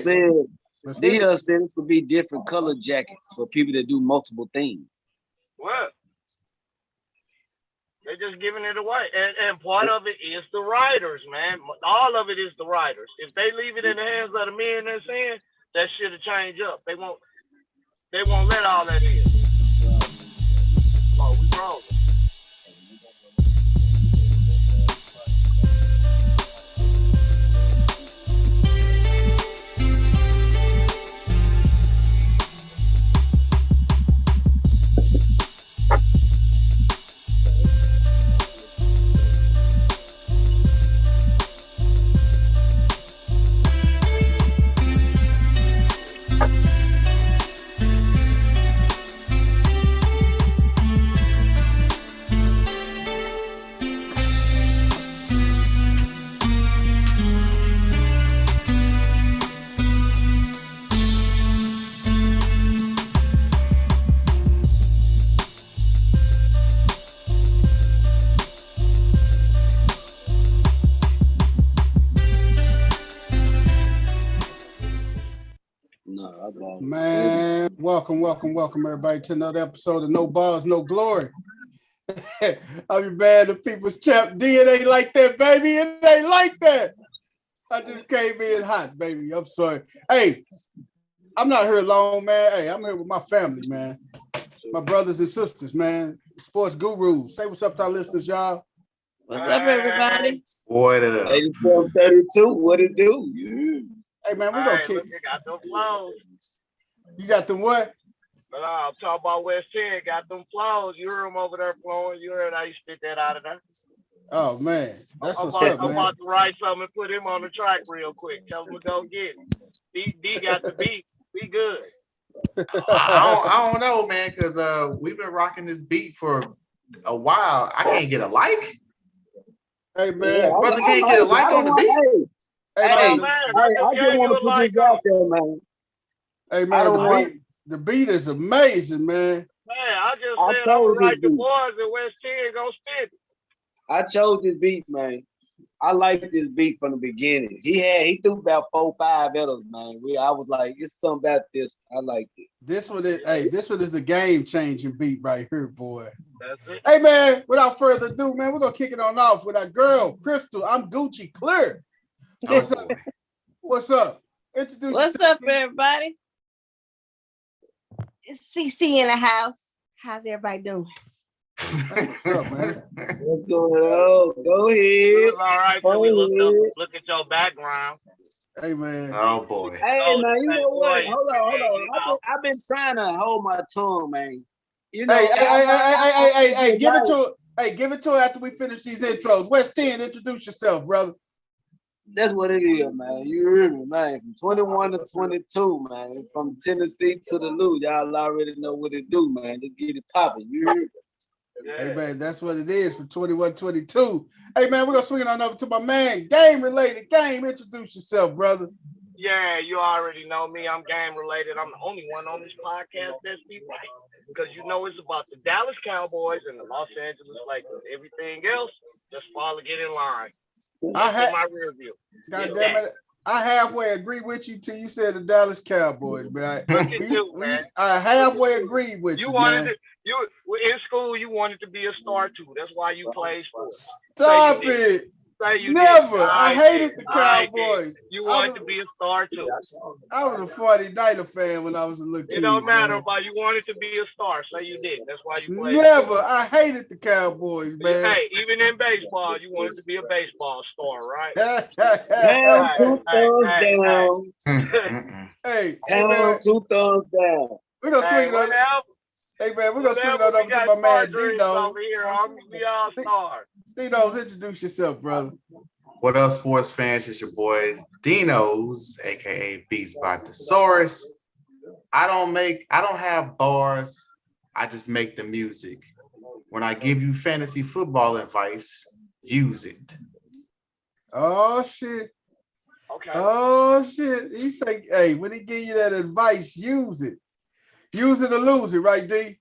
said this would be different color jackets for people that do multiple things. What? They're just giving it away. And part of it is the writers, man. All of it is the writers. If they leave it in the hands of the men that's in, that shit'll change up. They won't let all that in. Oh, we rolling. Man, welcome everybody to another episode of No Balls, No Glory. I'm your man, the people's champ. D, it ain't like that, baby. It ain't like that. I just came in hot, baby. I'm sorry. Hey, I'm not here alone, man. Hey, I'm here with my family, man. My brothers and sisters, man. Sports gurus. Say what's up to our listeners, y'all. What's up, everybody? What it up? 8432, what it do? Yeah. Hey, man, we're going to kick. Look, you got them flows. You got them what? But I'm talking about West 10, got them flows. You heard them over there flowing. You heard how you spit that out of there. Oh, man. That's what's up, man. I'm about to write something and put him on the track real quick. Tell him to go get it. D got the beat. Be good. I don't know, man, because we've been rocking this beat for a while. I can't get a like. Hey, man. Brother can't get a like on the beat. Hey, man. I just want to put this out there, man. Hey, man, the beat is amazing, man. Man, I just said I'm going to write the boys and West 10 going to spit it. I chose this beat, man. I liked this beat from the beginning. He threw about 4-5 at us, man. I was like, it's something about this. I like it. This one is the game-changing beat right here, boy. That's it. Hey, man, without further ado, man, we're going to kick it on off with our girl, Crystal. I'm Gucci Clear. What's up? Introduce What's up, everybody? It's CC in the house. How's everybody doing? What's up, man? What's going on? Go ahead. All right, so we look at your background. Hey, man. Oh, boy. Hey, man, you know what? Hold on. I've been trying to hold my tongue, man. You know, Hey, give it to it. Hey, give it to it after we finish these intros. West 10, introduce yourself, brother. That's what it is, man. You hear me, man. From 21 to 22, man. From Tennessee to the Lou, y'all already know what it do, man. Just get it popping. You hear me? Yeah. Hey, man, that's what it is from 21, 22. Hey, man, we're going to swing it on over to my man, Game Related. Game, introduce yourself, brother. Yeah, you already know me. I'm game related. I'm the only one on this podcast that's right. Because you know it's about the Dallas Cowboys and the Los Angeles Lakers. Everything else, just follow, get in line. My rear view. God damn it. I halfway agree with you till you said the Dallas Cowboys, man. I halfway agree with you, man. In school, you wanted to be a star too. That's why you played sports. Stop it. Never. I hated the Cowboys. You wanted to be a star too. I was a 49er fan when I was a little kid. It don't matter, but you wanted to be a star. Say you did. That's why you played. Never. I hated the Cowboys, man. Hey, even in baseball, you wanted to be a baseball star, right? Hey, man, 2 thumbs down. We're gonna swing it on. Hey, man, we're gonna swing it on over to my man Dino. We all stars. Dino's, introduce yourself, brother. What up, sports fans? It's your boys, Dino's, aka Beats by Thesaurus. I don't have bars. I just make the music. When I give you fantasy football advice, use it. Oh shit. Okay. Oh shit. He say, hey, when he give you that advice, use it. Use it or lose it, right, D?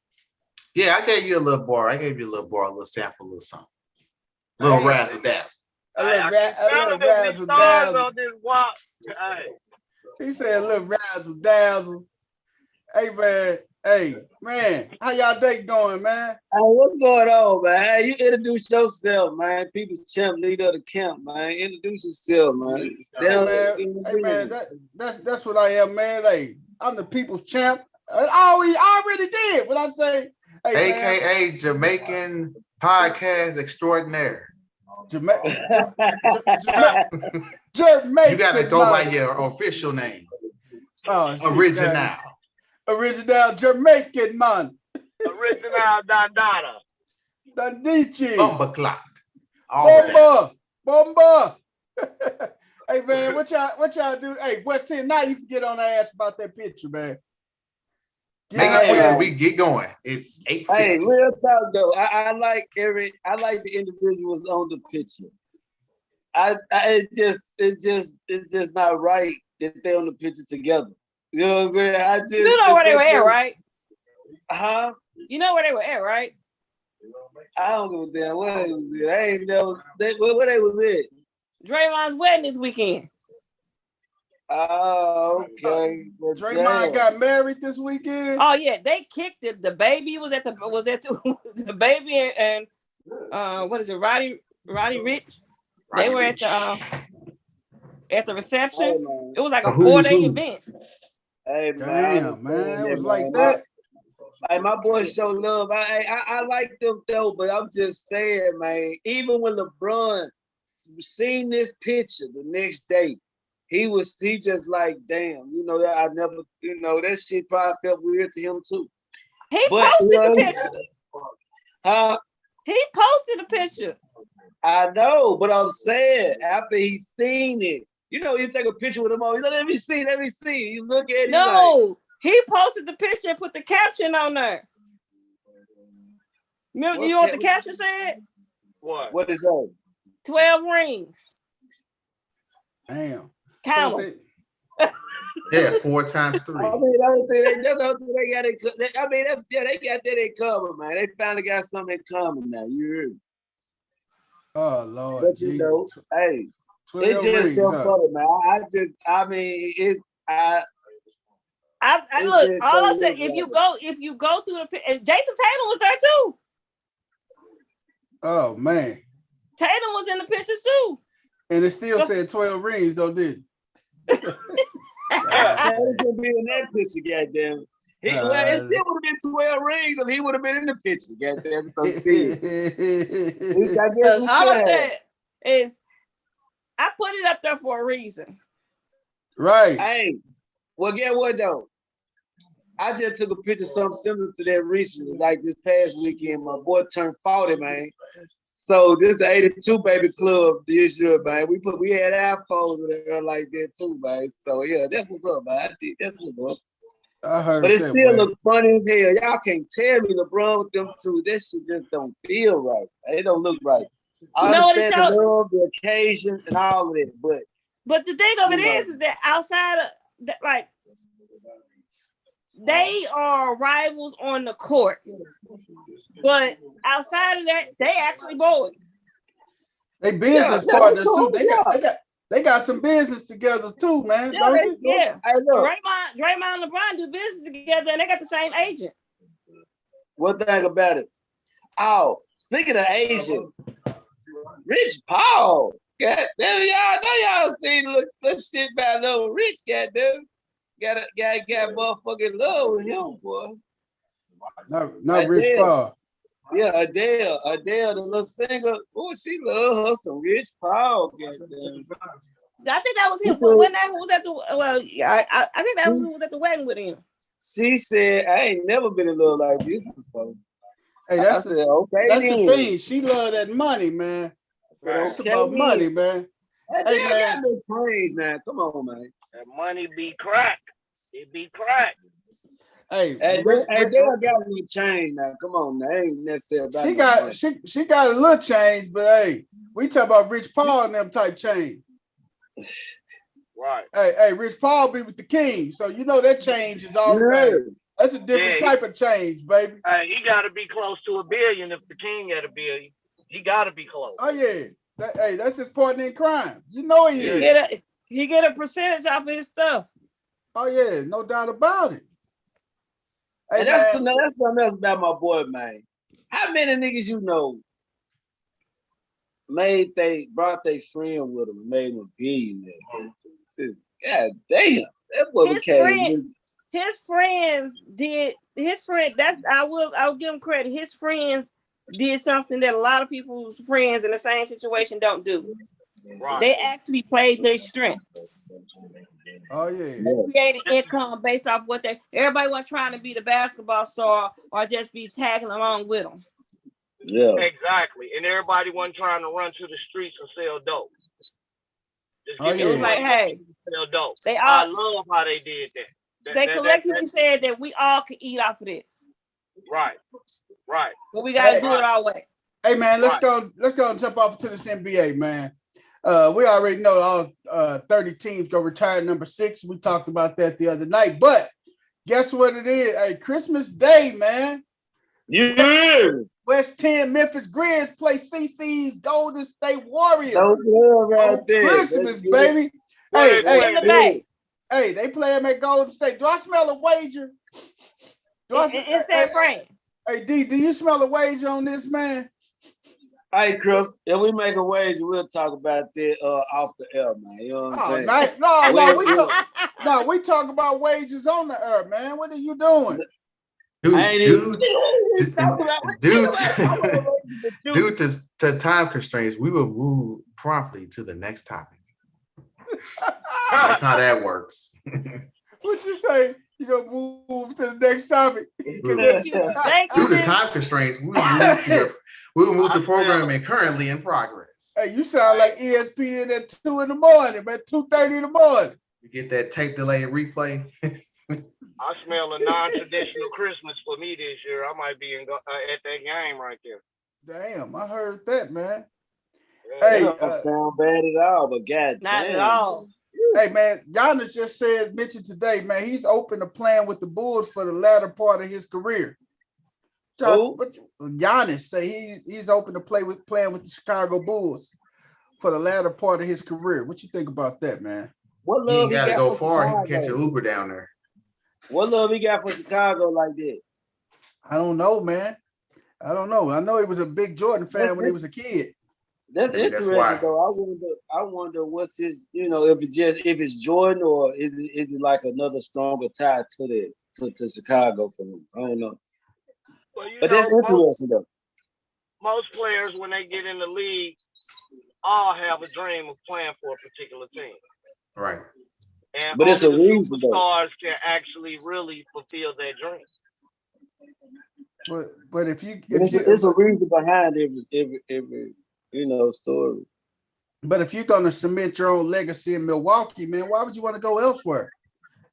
Yeah, I gave you a little bar. I gave you a little bar, a little sample, a little something. A little razzle dazzle. A little razzle dazzle. He said, "Look, razzle dazzle." Hey man, how y'all day going, man? Hey, what's going on, man? Hey, you introduce yourself, man. People's champ, leader of the camp, man. Introduce yourself, man. Hey man, that's what I am, man. Hey, I'm the people's champ. I already did what I say. Hey, AKA man. Jamaican podcast extraordinaire. Jamaican. You gotta go by your official name. Oh, Original Jamaican man. Original Dandana. Dandichi. Bomba clock. Bomba. Hey man, what y'all do? Hey, West 10, now you can get on the ass about that picture, man. Make it quick so we can get going. It's 8:50. Hey, real talk though. I like the individuals on the picture. It's just not right that they're on the picture together. You know what I'm saying? You know where they were at, right? Huh? You know where they were at, right? I don't give a damn where they was at. I ain't know where they was at. Draymond's wedding this weekend. Oh, okay. Draymond got married this weekend. Oh yeah, they kicked it. The baby was at the the baby and what is it, Roddy Rich? They were at the reception. Hey, it was like a 4-day event. Hey man, it was like that. Hey, my boys show love. I like them though, but I'm just saying, man. Even when LeBron seen this picture the next day, he just like, damn, I never, that shit probably felt weird to him too. He posted the picture. Huh? He posted the picture. I know, but I'm saying after he seen it, you take a picture with him on. Let me see. You look at it. No, he posted the picture and put the caption on there. Remember, you know what the caption said? What is that? 12 rings. Damn. Count them. Yeah, 4 times 3. I mean, they got it. I mean, they got that in common, man. They finally got something in common now. You heard me? Oh Lord, but Jesus. Hey, it just so funny, man. I look. All I said, if you go through the, and Jason Tatum was there too. Oh man, Tatum was in the pictures too. And it still said 12 rings, though, didn't it? Tatum could be in that picture, goddamn. It still would have been 12 rings if he would have been in the picture, goddamn. So all I'm saying is, I put it up there for a reason. Right. Hey, well, get what though? I just took a picture of something similar to that recently, like this past weekend. My boy turned 40, man. So this is the 82 baby club this year, man. We had our photos there like that too, man. So yeah, that's what's up, man. That's what's up. I heard but it that, still man. looks funny as hell. Y'all can't tell me LeBron with them two. This shit just don't feel right. It don't look right. I understand the love, the occasion, and all of it, but the thing of it is that outside of that, like, they are rivals on the court, but outside of that, they actually boys. They business partners too. They got some business together too, man. Don't they? Yeah. Draymond and LeBron do business together, and they got the same agent. One thing about it. Oh, speaking of Asian, Rich Paul. God damn, y'all know y'all seen the shit about little Rich, goddamn. Got motherfucking love with him, boy. Not Rich Paul. Yeah, Adele, the little singer. Oh, she love her some Rich Paul. Goddamn. I think that was him. When that was at the I think that was at the wedding with him. She said, "I ain't never been in love like this before." Hey, that's the thing. She love that money, man. It's about money, man. Hey, man, got no change now. Come on, man. That money be crack. It be crack. They got no change now. Come on, now. Ain't necessarily about she got a little change, but hey, we talk about Rich Paul and them type change. Right. Hey, Rich Paul be with the king, so you know that change is all right. That's a different type of change, baby. Hey, he got to be close to $1 billion if the king had $1 billion. He got to be close. Oh yeah. That's his partner in crime. You know he is. He get a percentage off of his stuff. Oh yeah, no doubt about it. Hey, and that's something else about my boy, man. How many niggas you know brought their friend with them, made him a billionaire? God damn, that boy became. His friends did. His friend. I'll give him credit. His friends did something that a lot of people's friends in the same situation don't do. Right. They actually played their strengths. Oh yeah. They created income based off what everybody wasn't trying to be the basketball star or just be tagging along with them. Yeah. Exactly. And everybody wasn't trying to run to the streets and sell dope. It was like, hey, sell dope. I love how they did that. They collectively said that we all could eat off of this. Right. Right. But we gotta do it our way. Hey man, let's go and jump off to this NBA, man. We already know all 30 teams go retire number 6. We talked about that the other night. But guess what it is? Hey, Christmas Day, man. Yeah. West 10 Memphis Grizz play CC's Golden State Warriors. Right there. Christmas, baby. Hey, they play them at Golden State. Do I smell a wager? It's San Fran. Hey, D, do you smell a wager on this, man? Hey, Chris, if we make a wager, we'll talk about that off the air, man. You know what I'm saying? We talk about wages on the air, man. What are you doing? Due to time constraints, we will move promptly to the next topic. That's how that works. What'd you say? You gonna move to the next topic? Due to time constraints, we will move to programming currently in progress. Hey, you sound like ESPN at 2 in the morning, at 2:30 in the morning. You get that tape delay replay. I smell a non-traditional Christmas for me this year. I might be at that game right there. Damn, I heard that, man. Yeah, hey, don't sound bad at all, but God, not at all. Hey man, Giannis just mentioned today, man, he's open to playing with the Bulls for the latter part of his career. So, Giannis say he's open to playing with the Chicago Bulls for the latter part of his career. What you think about that, man? What love he got to go far. He can catch an Uber down there. What love he got for Chicago like that? I don't know, man. I don't know. I know he was a big Jordan fan when he was a kid. That's interesting, though. I wonder what's his, if it's Jordan or is it like another stronger tie to Chicago for him? I don't know. Well, but that's interesting, though. Most players, when they get in the league, all have a dream of playing for a particular team. Right. And but it's a reason, though. Stars can actually really fulfill their dream. But if it's a reason behind every story. But if you're gonna cement your own legacy in Milwaukee, man, why would you want to go elsewhere?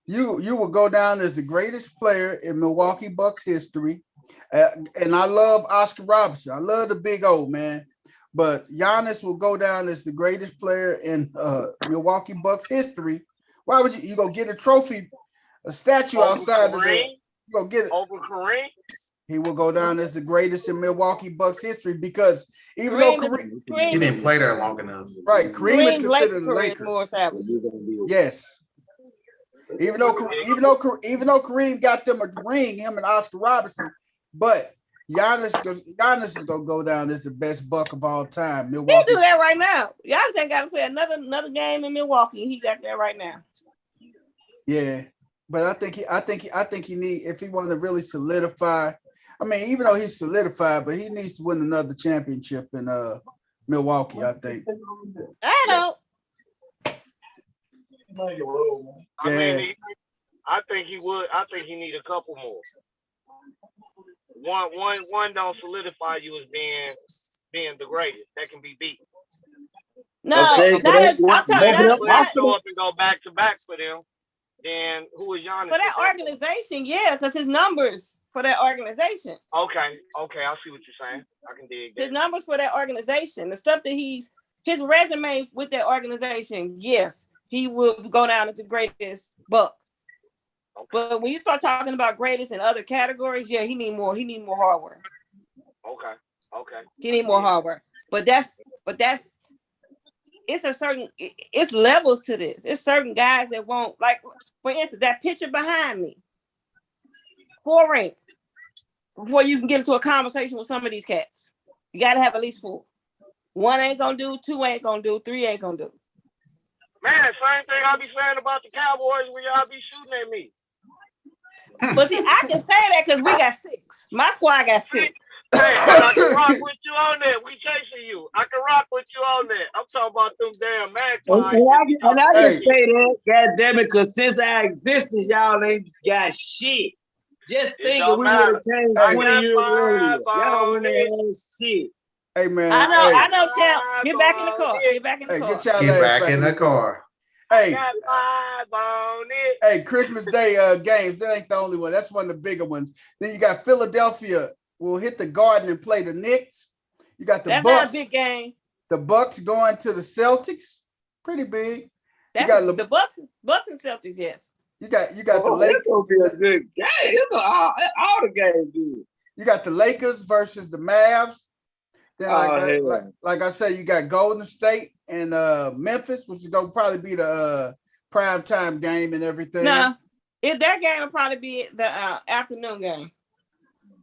You will go down as the greatest player in Milwaukee Bucks history, and I love Oscar Robertson. I love the big O, man. But Giannis will go down as the greatest player in Milwaukee Bucks history. Why would you go get a trophy, a statue over outside Kareem? Go get it over Kareem? He will go down as the greatest in Milwaukee Bucks history because even though Kareem he didn't play there long enough. Right, Kareem is considered a Laker. More established. Yes. Even though Kareem got them a ring, him and Oscar Robertson, but Giannis is gonna go down as the best Buck of all time. Milwaukee. He do that right now. Giannis ain't got to play another game in Milwaukee. He got that right now. Yeah, but I think he need, if he want to really solidify. I mean, even though he's solidified, but he needs to win another championship in Milwaukee, I think. I know. I think he would. I think he need a couple more. One don't solidify you as being the greatest. That can be beat. No, I'm show up and go back to back for them. Then who is Giannis? For that organization, yeah, because his numbers for that organization. Okay, I see what you're saying. I can dig that. His numbers for that organization, the stuff that his resume with that organization, yes, he will go down as the greatest Buck. Okay. But when you start talking about greatest in other categories, yeah, he need more hardware. Okay. He need more hardware. But that's it's levels to this. It's certain guys that won't, like, for instance, that picture behind me, 4 rings before you can get into a conversation with some of these cats. You got to have at least 4. 1 ain't gonna do, 2 ain't gonna do, 3 ain't gonna do. Man, same thing I be saying about the Cowboys when y'all be shooting at me. But see, I can say that because we got 6. My squad got 6. Hey, I can rock with you on that. We chasing you. I can rock with you on that. I'm talking about them damn Magpies. And I can say that, God damn it, because since our existence, y'all ain't got shit. Just thinking we would have changed 20 years earlier. Y'all wouldn't have had shit. Hey man, I know, champ. Get back in the car. Get back in the car. Get back in the car. Hey, got 5 on it. hey, Christmas Day games. That ain't the only one. That's one of the bigger ones. Then you got Philadelphia will hit the Garden and play the Knicks. You got the That's Bucks. not a big game. The Bucks going to the Celtics. Pretty big. That's you got the Bucks and Celtics. Yes. You got the Lakers. It's gonna be a good game. It's all the games good. You got the Lakers versus the Mavs. Then like I said, you got Golden State and Memphis, which is gonna probably be the prime time game and everything. No, their game will probably be the afternoon game.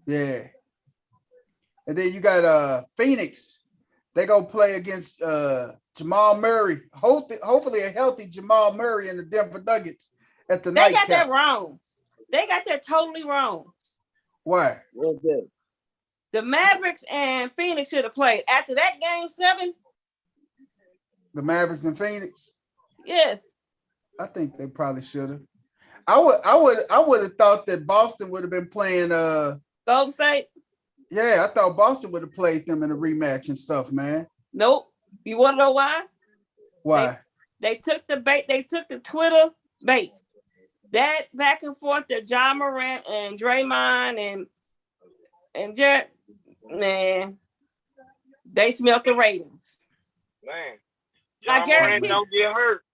Yeah. And then you got Phoenix. They go play against Jamal Murray. Hopefully a healthy Jamal Murray and the Denver Nuggets at the night. They got that wrong. They got that totally wrong. Why? What's that? The Mavericks and Phoenix should have played after that game 7. The Mavericks and Phoenix? Yes. I think they probably should have. I would have thought that Boston would have been playing Golden State. Yeah, I thought Boston would have played them in a rematch and stuff, man. Nope. You want to know why? Why? They took the bait. They took the Twitter bait. That back and forth that John Morant and Draymond and Jared, man, they smelt the ratings. Man, I guarantee don't get hurt.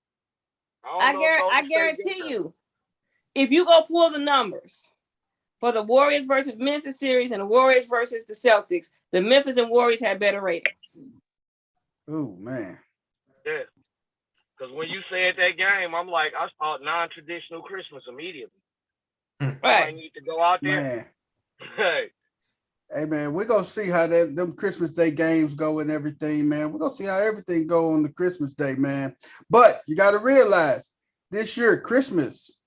I guarantee you, if you go pull the numbers for the Warriors versus Memphis series and the Warriors versus the Celtics, the Memphis and Warriors had better ratings. Oh man. Yeah. Because when you said that game, I'm like, I thought non-traditional Christmas immediately. Right. I need to go out there. Man. Hey. Hey man, we're gonna see how them Christmas Day games go and everything, man. We're gonna see how everything go on the Christmas Day, man. But you gotta realize this year Christmas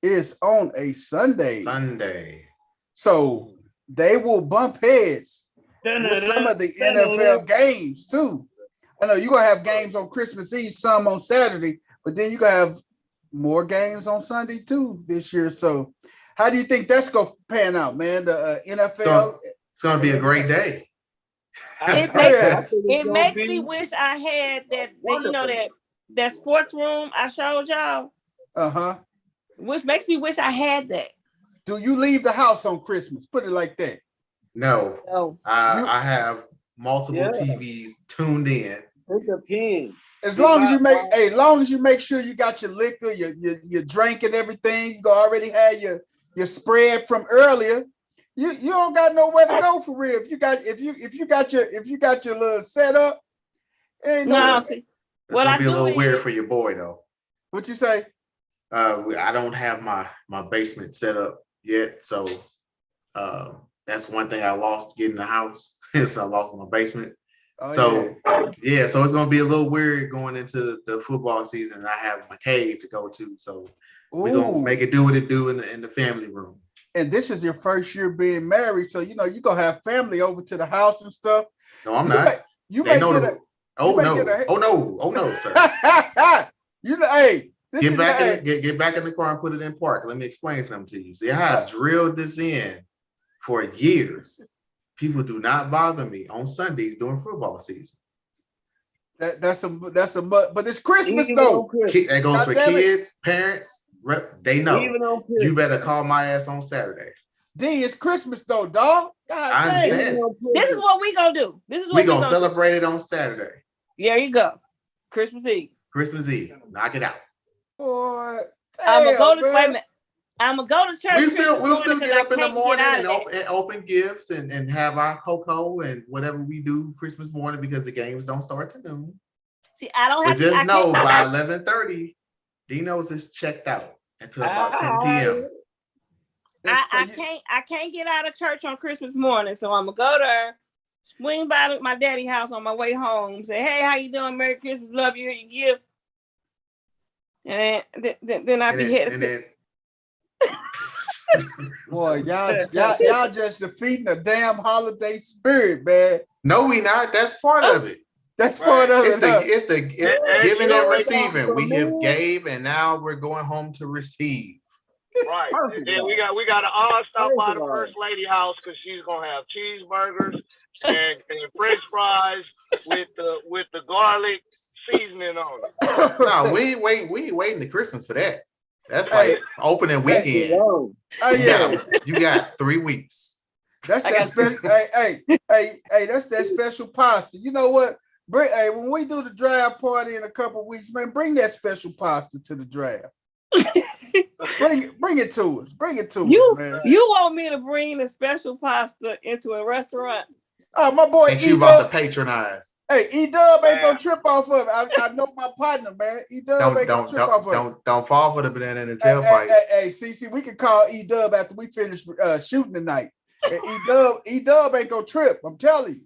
is on a Sunday. So they will bump heads with some of the NFL games too. I know you're gonna have games on Christmas Eve, some on Saturday, but then you're gonna have more games on Sunday too this year. So how do you think that's gonna pan out, man? The NFL. It's gonna be a great day. It makes me wish I had that sports room I showed y'all. Which makes me wish I had that. Do you leave the house on Christmas? Put it like that. No. I have multiple TVs tuned in. It depends. As long as you make sure you got your liquor, your drink and everything, you already had your spread from earlier. You don't got nowhere to go for real. If you got your little setup, ain't no. See, what I do be a little weird for your boy though. What you say? I don't have my basement set up yet, so that's one thing I lost getting the house. Is I lost my basement. So it's gonna be a little weird going into the football season. I have my cave to go to, so we're gonna make it do what it do in the family room. And this is your first year being married, so you're gonna have family over to the house and stuff. No, I'm not. Oh no, sir. Get back in the car and put it in park. Let me explain something to you. See, I have drilled this in for years. People do not bother me on Sundays during football season. That's a but it's Christmas though. That goes for kids, parents. They know. You better call my ass on Saturday. D, it's Christmas though, dog. I understand. This is what we gonna do. We gonna celebrate it on Saturday. There you go. Christmas Eve. Knock it out. Boy, I'm gonna go to church. We'll still get up in the morning and open gifts and have our cocoa and whatever we do Christmas morning because the games don't start till noon. See, I don't But have to. just I know can't. by 11:30, Dino's is checked out until about 10 p.m. I can't get out of church on Christmas morning, so I'm gonna go there, swing by my daddy's house on my way home, say, "Hey, how you doing? Merry Christmas, love you, here you gift," and then I be headed. Boy, y'all just defeating the damn holiday spirit, man. No, we not. That's part of it. That's part of it. It's giving and receiving. We have gave, and now we're going home to receive. Right. And then we got to all stop by the first lady house because she's gonna have cheeseburgers and French fries with the garlic seasoning on it. No, we ain't waiting to Christmas for that. That's like opening weekend. Oh yeah, you got 3 weeks. That's that special. Hey, that's that special pasta. You know what? When we do the draft party in a couple weeks, man, bring that special pasta to the draft. bring it to us. Bring it to us, man. You want me to bring the special pasta into a restaurant? Oh, my boy. And you about to patronize. Hey, E-Dub ain't gonna trip off of it. I know my partner, man. E-Dub ain't gonna trip off of it. Don't fall for the banana in the tailpipe. Hey, CC, we can call E-Dub after we finish shooting tonight. And E-Dub ain't gonna trip. I'm telling you.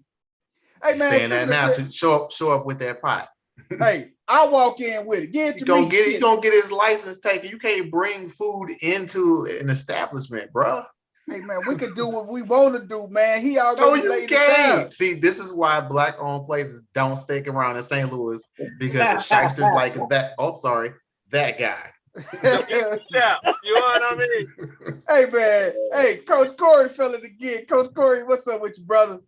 Hey, man. Saying that now to show up with that pot. Hey, I walk in with it. He's gonna get his license taken. You can't bring food into an establishment, bro. Hey man, we can do what we want to do, man. He already laid it down. See, this is why black-owned places don't stick around in St. Louis because the shysters like that. Oh, sorry, that guy. Yeah, you know what I mean? Hey man, hey, Coach Corey feeling again. Coach Corey, what's up with you, brother?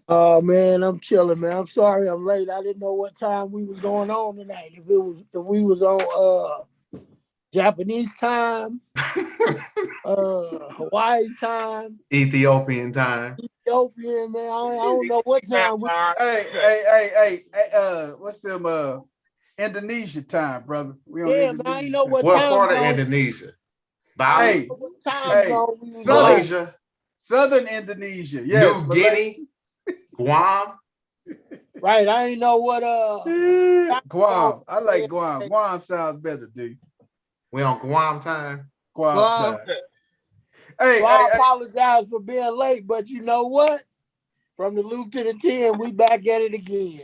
Oh man, I'm chilling, man. I'm sorry I'm late. I didn't know what time we was going on tonight. If we was on Japanese time, Hawaii time, Ethiopian time. Ethiopian, man. I don't know what time. Hey, what's them Indonesia time, brother? We on man, I ain't know what time. What part of zone? Indonesia? Bali. Malaysia. Southern Indonesia. Yes. New Guinea. Guam. Right, I ain't know what Guam. I like Guam. Guam sounds better, dude. We on Guam time. Guam time. Hey, so I apologize for being late, but you know what? From the Luke to the 10, we back at it again.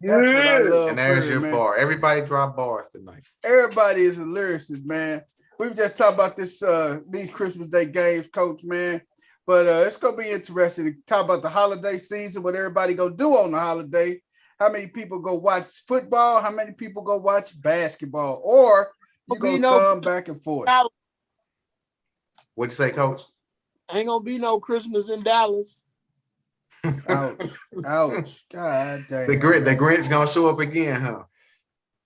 That's what I love. And there's your bar. Everybody drop bars tonight. Everybody is a lyricist, man. We just talked about this these Christmas Day games, Coach, man. But it's gonna be interesting to talk about the holiday season, what everybody gonna do on the holiday. How many people go watch football? How many people go watch basketball? Or you gonna come back and forth? What'd you say, Coach? Ain't gonna be no Christmas in Dallas. Ouch. God damn. The Grinch gonna show up again, huh?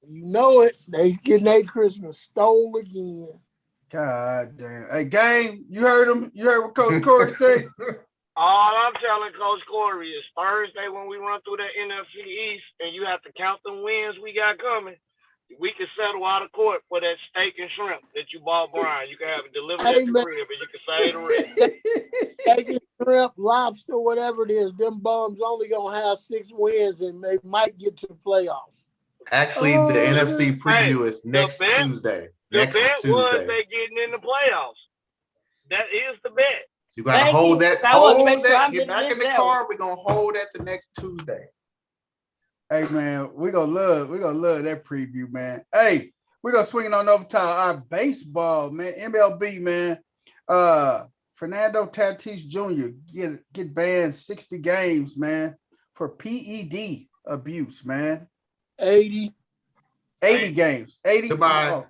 You know it. They getting their Christmas stole again. God damn. Hey, Game, you heard him? You heard what Coach Corey said? All I'm telling Coach Corey is Thursday when we run through the NFC East and you have to count the wins we got coming, we can settle out of court for that steak and shrimp that you bought Brian. You can have it delivered at the crib and you can say the rest. Steak and shrimp, lobster, whatever it is, them bums only going to have 6 wins and they might get to the playoffs. Actually, the NFC preview is next Tuesday. The bet was they getting in the playoffs. That is the bet. So you gotta hold that. Get back in the car. We're gonna hold that to next Tuesday. Hey man, we're gonna love that preview, man. Hey, we're gonna swing it on over to our baseball, man. MLB, man. Fernando Tatis Jr. get banned 60 games, man, for PED abuse, man. 80 games. 80. Goodbye. Oh.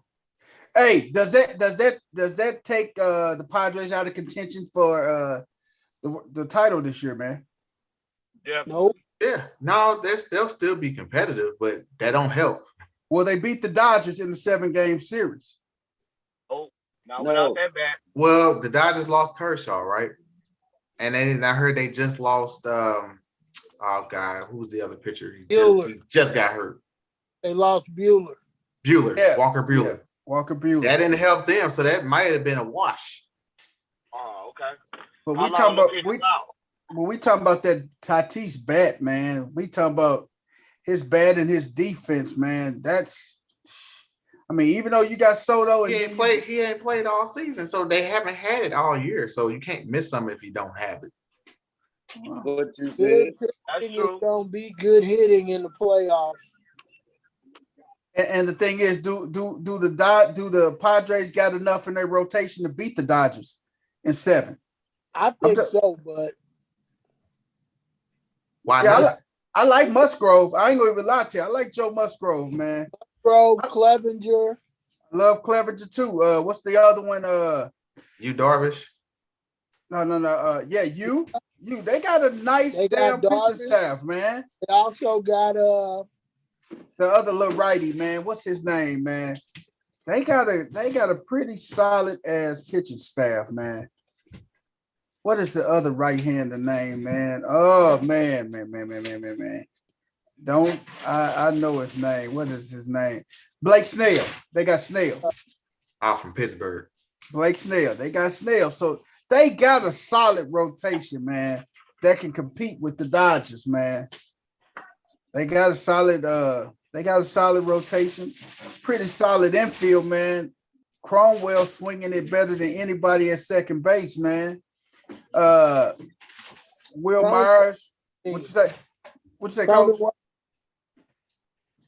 Hey, does that take the Padres out of contention for the title this year, man? Yeah. Nope. Yeah. No, they'll still be competitive, but that don't help. Well, they beat the Dodgers in the 7-game series. Oh, not without that bat. Well, the Dodgers lost Kershaw, right? And I heard they just lost oh God, who's the other pitcher? He just got hurt. They lost Buehler. Yeah. Walker Buehler. Yeah. Walker Buehler. That didn't help them, so that might have been a wash. Oh, okay. But we talking about that Tatis bat, man. We talking about his bat and his defense, man. I mean, even though you got Soto and he ain't played all season, so they haven't had it all year. So you can't miss something if you don't have it. What you said? That's true. It's gonna be good hitting in the playoffs. And the thing is, do the Padres got enough in their rotation to beat the Dodgers in 7? I think so, but why yeah, not? I like Musgrove. I ain't gonna even lie to you. I like Joe Musgrove, man. Musgrove, Clevenger. I love Clevenger too. What's the other one? You Darvish? No. Yeah, you. They got a nice damn pitching staff, man. They also got the other little righty, man. What's his name, man? They got a pretty solid ass pitching staff, man. What is the other right-hander name, man? Oh man. I know his name. What is his name? Blake Snell. They got Snell. Out from Pittsburgh. Blake Snell. They got Snell. So they got a solid rotation, man, that can compete with the Dodgers, man. They got a solid rotation, pretty solid infield, man. Cromwell swinging it better than anybody at second base, man. Will Myers, what you say? Coach?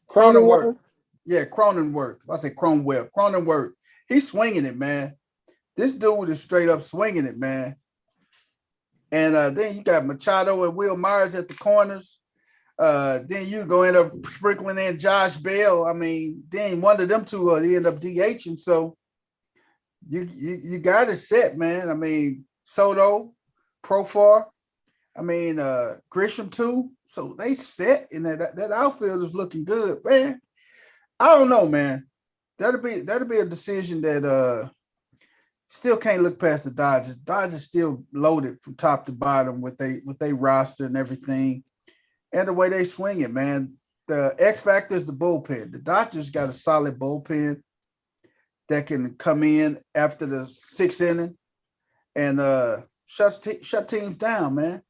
Cronenworth. Yeah, Cronenworth. I say Cromwell. Cronenworth. He's swinging it, man. This dude is straight up swinging it, man. And then you got Machado and Will Myers at the corners. Then you go end up sprinkling in Josh Bell. I mean, then one of them two they end up DHing. So you got it set, man. I mean, Soto, Profar, I mean Grisham too. So they set, and that outfield is looking good, man. I don't know, man. That'll be a decision that still can't look past the Dodgers. Dodgers still loaded from top to bottom with they roster and everything. And the way they swing it, man. The X factor is the bullpen. The Dodgers got a solid bullpen that can come in after the 6th inning and shut teams down, man.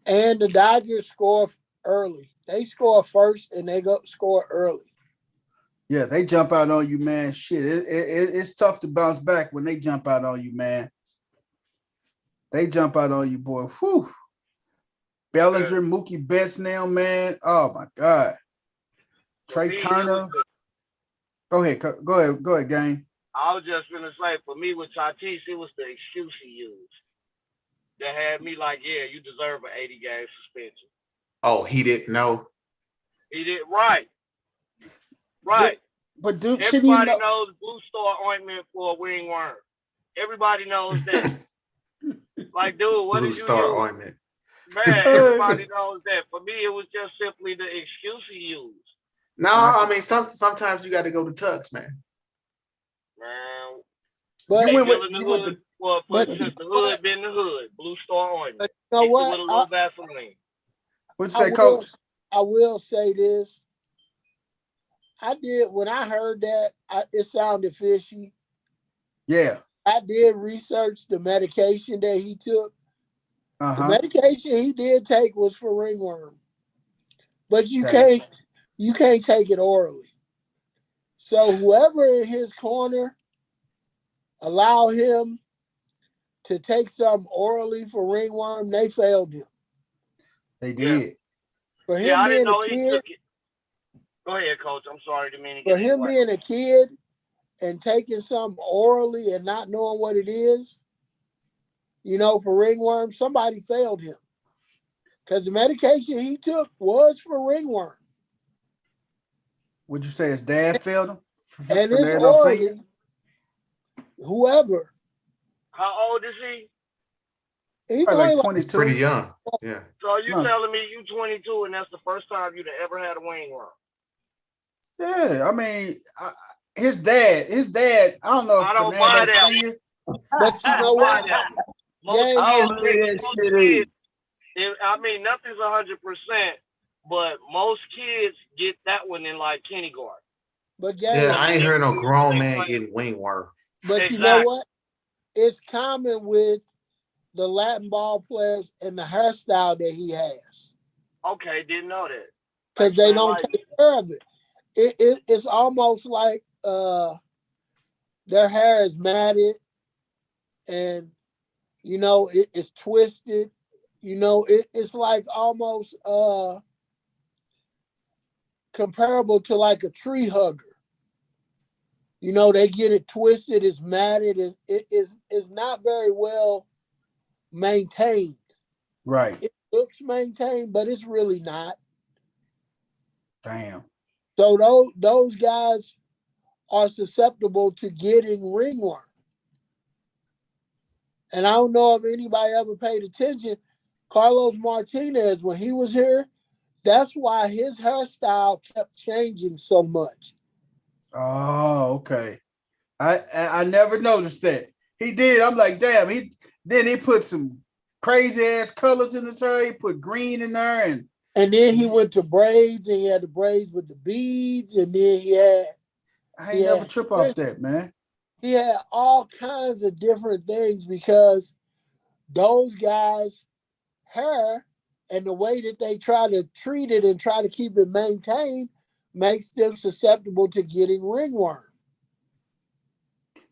And the Dodgers score early. They score first and they go score early. Yeah, they jump out on you, man. Shit, it's tough to bounce back when they jump out on you, man. They jump out on you, boy. Whew. Bellinger, Mookie Betts now, man. Oh my God. Trey Turner. Go ahead, gang. I was just gonna say, for me with Tatis, it was the excuse he used that had me like, yeah, you deserve an 80-game suspension. Oh, he didn't know. He did right. But dude, everybody knows Blue Star ointment for a wingworm. Everybody knows that. Like, dude, what Blue did you Star use? ointment. Man, everybody knows that. For me, it was just simply the excuse he used. No, I mean sometimes you got to go to Tux, man. Man, but the hood been the hood. Blue Star ointment. But you know what? With a little Vaseline. What'd you say, Coach? I will say this. I did when I heard that. It sounded fishy. Yeah. I did research the medication that he took. Uh-huh. The medication he did take was for ringworm, but you can't take it orally. So whoever in his corner allow him to take something orally for ringworm, they failed him. They did. Yeah. For him being a kid. Go ahead, Coach. I'm sorry to mean. For him being a kid and taking something orally and not knowing what it is, for ringworm, somebody failed him. Because the medication he took was for ringworm. Would you say his dad failed him? And it's orally, whoever. How old is he? He's like 22. He's pretty young. Yeah. So you telling me you 22 and that's the first time you'd ever had a wingworm? Yeah, I mean, his dad. I don't know if Fernando Senior. But you know what? Nothing's 100%, but most kids get that one in like kindergarten. But I ain't heard no grown man getting wingworm. But you know what? It's common with the Latin ball players and the hairstyle that he has. Okay, didn't know that. because they don't take care of it. It's almost like their hair is matted and it's twisted. It's like almost comparable to like a tree hugger. They get it twisted, it's matted, it's not very well maintained. Right. It looks maintained, but it's really not. Damn. So those guys are susceptible to getting ringworm. And I don't know if anybody ever paid attention. Carlos Martinez, when he was here, that's why his hairstyle kept changing so much. Oh, okay. I never noticed that. He did. I'm like, damn. He put some crazy ass colors in his hair. He put green in there, and then he went to braids, and he had the braids with the beads, and then I ain't never trip off that, man. He had all kinds of different things because those guys' hair and the way that they try to treat it and try to keep it maintained makes them susceptible to getting ringworm.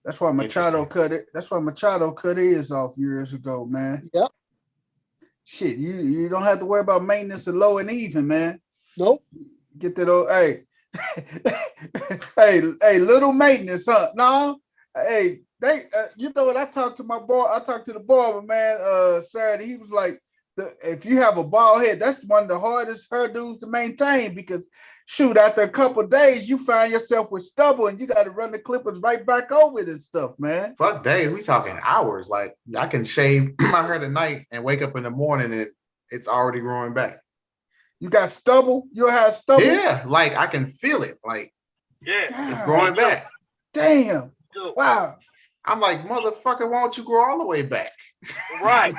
That's why Machado cut it. That's why Machado cut his off years ago, man. Yep. Shit, you don't have to worry about maintenance of low and even, man. Nope. Get that old hey, little maintenance, huh? No, hey, they, you know what? I talked to the barber, man, Saturday. He was like, if you have a bald head, that's one of the hardest hairdos to maintain because, shoot, after a couple of days, you find yourself with stubble and you got to run the clippers right back over it and stuff, man. Fuck days, we talking hours. Like I can shave my hair tonight and wake up in the morning and it's already growing back. You got stubble? You'll have stubble? Yeah, like I can feel it. Like, yeah, it's growing back. Damn. Wow. I'm like, motherfucker, why don't you grow all the way back? Right.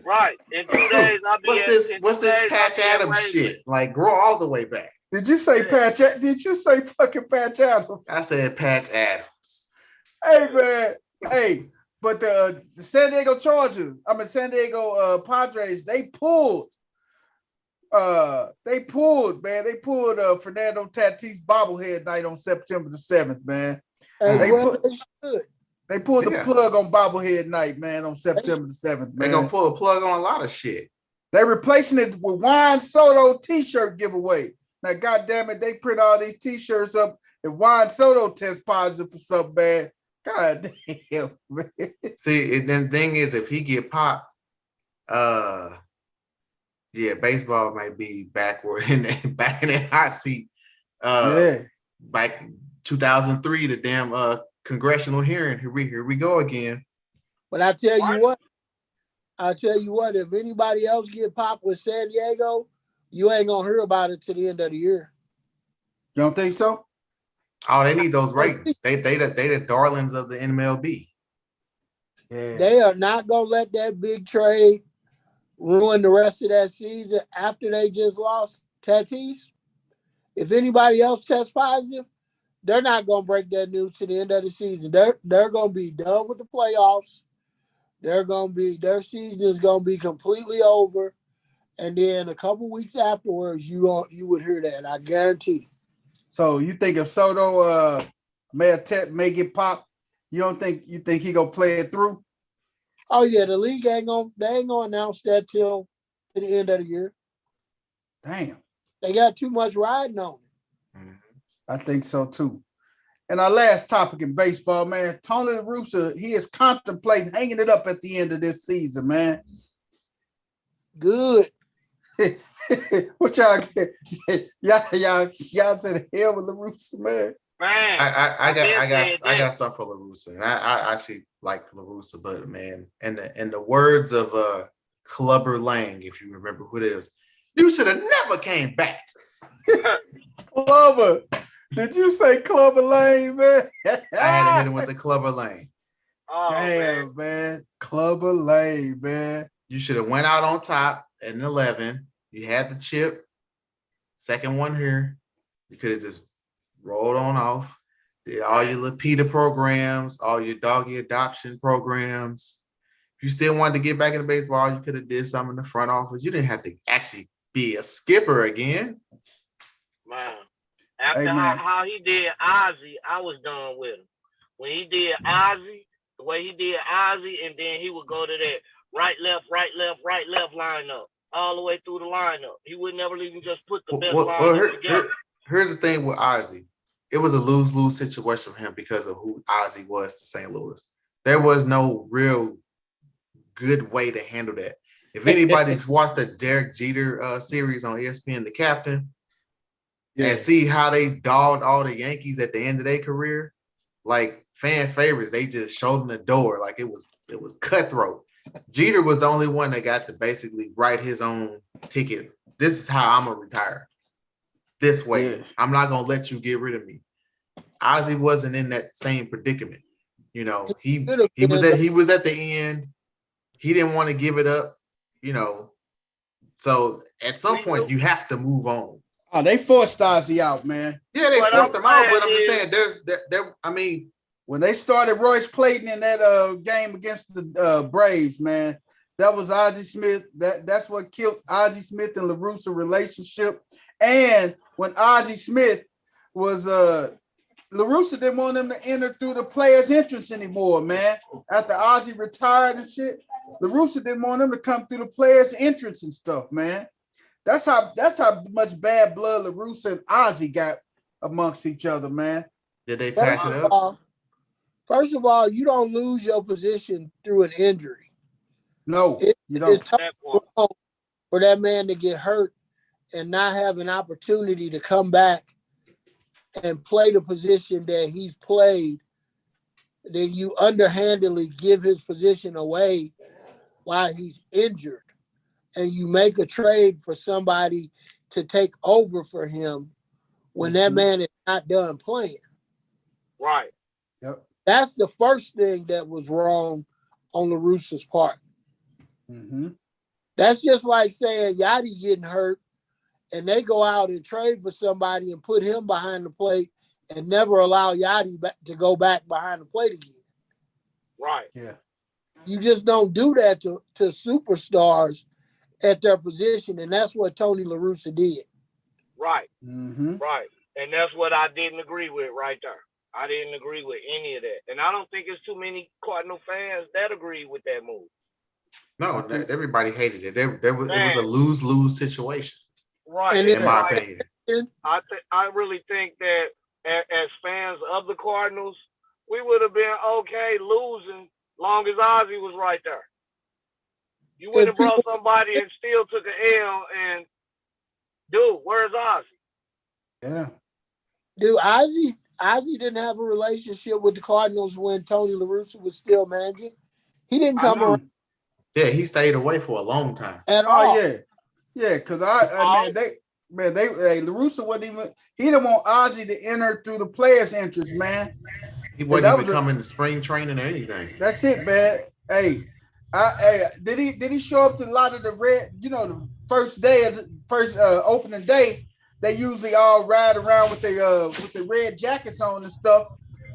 Right. In 2 days, I'll be What's this Patch Adams shit? Like, grow all the way back. Did you say Patch? Did you say fucking Patch Adams? I said Patch Adams. Hey, man. Hey, but the San Diego Chargers, San Diego Padres, they pulled Fernando Tatis bobblehead night on September the 7th, man. They pulled the plug on bobblehead night, man, on September the 7th, man. They're going to pull a plug on a lot of shit. They're replacing it with Juan Soto t-shirt giveaway. Now, goddamn it, they print all these t-shirts up and Juan Soto tests positive for something bad. God damn, man. See, and then the thing is, if he get popped, baseball might be back in that hot seat. Back 2003, the damn congressional hearing. Here we go again. But I tell you what, if anybody else get popped with San Diego, you ain't gonna hear about it till the end of the year. You don't think so? Oh, they need those ratings. They the darlings of the MLB. Yeah. They are not gonna let that big trade ruin the rest of that season after they just lost Tatis. If anybody else tests positive, they're not gonna break that news to the end of the season. They're gonna be done with the playoffs. Their season is gonna be completely over, and then a couple weeks afterwards, you would hear that. I guarantee. So you think if Soto may get popped, you think he gonna play it through? Oh yeah, the league ain't gonna announce that till the end of the year. Damn, they got too much riding on it. Mm-hmm. I think so too. And our last topic in baseball, man, Tony La Russa, he is contemplating hanging it up at the end of this season, man. Good. What y'all get? Y'all said hell with La Russa, man. Man, I got something for La Russa. And I actually like La Russa, but man, in the words of Clubber Lang, if you remember who it is, you should have never came back. Clubber. Did you say Clubber Lang, man? I had to hit him with the Clubber Lang. Oh, damn, man. Clubber Lang, man. You should have went out on top at an 11. You had the chip. Second one here. You could have just rolled on off. Did all your Lapita programs, all your doggy adoption programs. If you still wanted to get back into baseball, you could have did something in the front office. You didn't have to actually be a skipper again. Man, after how he did Ozzy, I was done with him. When he did Ozzy, the way he did Ozzy, and then he would go to that right, left lineup, all the way through the lineup. He would never even just put the best lineup together. Here's the thing with Ozzy. It was a lose-lose situation for him because of who Ozzy was to St. Louis. There was no real good way to handle that. If anybody's watched the Derek Jeter series on ESPN, The Captain, and see how they dogged all the Yankees at the end of their career, like fan favorites, they just showed them the door. Like it was cutthroat. Jeter was the only one that got to basically write his own ticket. This is how I'm gonna retire. This way. I'm not gonna let you get rid of me. Ozzy wasn't in that same predicament. You know, he was at the end. He didn't want to give it up, you know. So at some point you have to move on. Oh, they forced Ozzy out, man. Yeah, they forced him out, but I'm just saying I mean, when they started Royce Clayton in that game against the Braves, man, that was Ozzy Smith. That's what killed Ozzy Smith and La Russa relationship. And when Ozzy Smith was La Russa didn't want him to enter through the players' entrance anymore, man. After Ozzy retired and shit, La Russa didn't want him to come through the players' entrance and stuff, man. That's how much bad blood La Russa and Ozzy got amongst each other, man. Did they patch it up? First of all, you don't lose your position through an injury. No, you don't. It's tough for that man to get hurt and not have an opportunity to come back and play the position that he's played. Then you underhandedly give his position away while he's injured, and you make a trade for somebody to take over for him when that man is not done playing. Right. Yep. That's the first thing that was wrong on La Russa's part. Mm-hmm. That's just like saying Yachty getting hurt and they go out and trade for somebody and put him behind the plate and never allow Yachty to go back behind the plate again. Right. Yeah. You just don't do that to superstars at their position, and that's what Tony La Russa did. Right. Mm-hmm. Right. And that's what I didn't agree with right there. I didn't agree with any of that. And I don't think it's too many Cardinal fans that agree with that move. No, everybody hated it. It was a lose-lose situation. Right. In my opinion. I really think that as fans of the Cardinals, we would have been okay losing long as Ozzy was right there. You wouldn't have brought somebody and still took an L and, dude, where's Ozzy? Yeah. Dude, Ozzy didn't have a relationship with the Cardinals when Tony La Russa was still managing. He didn't come around. Yeah, he stayed away for a long time. At all. Yeah, because La Russa wasn't even, he didn't want Ozzy to enter through the players' entrance, man. He wasn't even coming to spring training or anything. That's it, man. Hey, did he show up to a lot of the the first opening day? They usually all ride around with their red jackets on and stuff,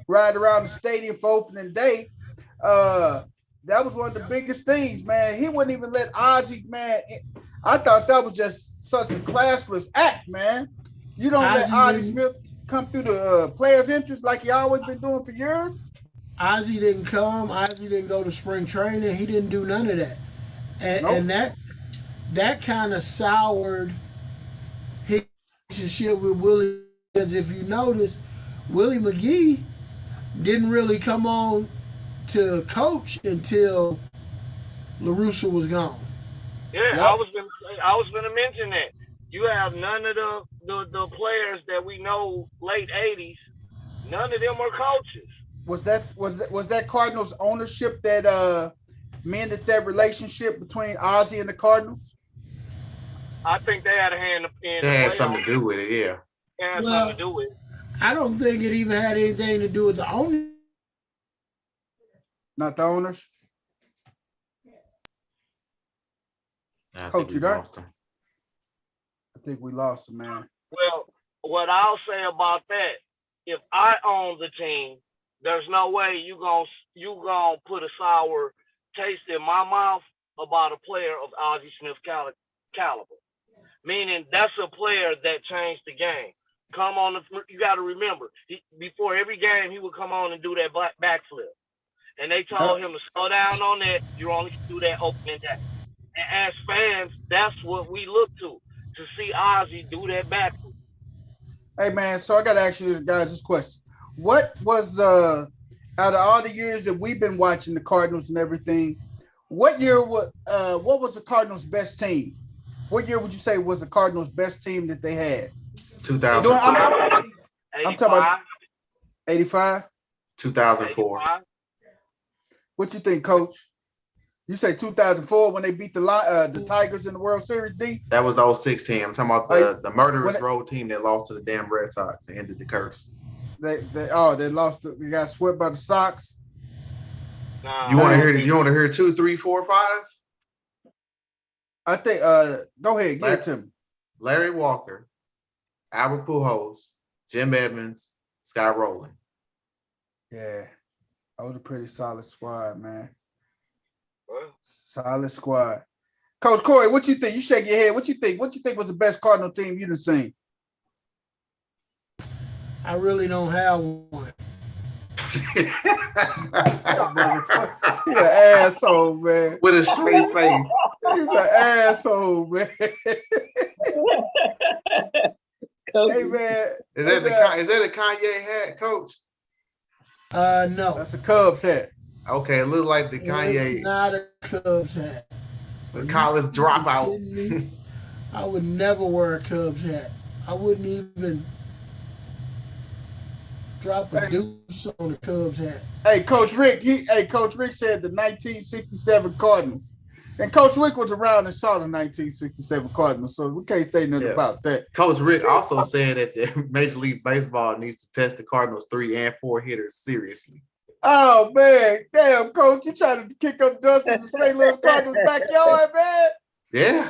ride around the stadium for opening day. That was one of the biggest things, man. He wouldn't even let Ozzy, man. I thought that was just such a classless act, man. You don't let Ozzy Smith come through the players' entrance like you always been doing for years. Ozzy didn't come. Ozzy didn't go to spring training. He didn't do none of that. And that kind of soured his relationship with Willie. Because if you notice, Willie McGee didn't really come on to coach until La Russa was gone. Yeah, yep. I was gonna mention that. You have none of the players that we know late 80s, none of them are coaches. Was that Cardinals ownership that mended that relationship between Ozzy and the Cardinals? I think they had a hand in it. They had something to do with it, yeah. They had something to do with it. I don't think it even had anything to do with the owners. Not the owners? Coach, you there? I think we lost him, man. Well, what I'll say about that, if I own the team, there's no way you gonna put a sour taste in my mouth about a player of Ozzy Smith caliber. meaning that's a player that changed the game. You got to remember, before every game, he would come on and do that backflip. And they told him to slow down on that. You only can do that opening day. And as fans, that's what we look to see Ozzie do that backflip. Hey, man, so I got to ask you guys this question. What was, out of all the years that we've been watching the Cardinals and everything, what was the Cardinals' best team? What year would you say was the Cardinals' best team that they had? 2000. I'm talking about 85? 2004. What you think, Coach? You say 2004 when they beat the Tigers in the World Series, D? That was the 06 team. I'm talking about the murderous road team that lost to the damn Red Sox and ended the curse. They lost. They got swept by the Sox. You want to hear? You want to hear 2, 3, 4, 5? I think. Go ahead, give it to me. Larry Walker, Albert Pujols, Jim Edmonds, Scott Rowland. Yeah, that was a pretty solid squad, man. Solid squad. Coach Corey, what you think? You shake your head. What you think? What you think was the best Cardinal team you done seen? I really don't have one. He an asshole, man. With a straight face. He's an asshole, man. Hey, man. Is that a Kanye hat, Coach? No. That's a Cubs hat. Okay, it looked like the Kanye. It's not a Cubs hat. The college dropout. I would never wear a Cubs hat. I wouldn't even drop a deuce on a Cubs hat. Hey, Coach Rick. Coach Rick said the 1967 Cardinals, and Coach Rick was around and saw the 1967 Cardinals, so we can't say nothing about that. Coach Rick also said that the Major League Baseball needs to test the Cardinals 3 and 4 hitters seriously. Oh man, damn, Coach, you trying to kick up dust in the St. Louis Cardinals backyard, man? Yeah.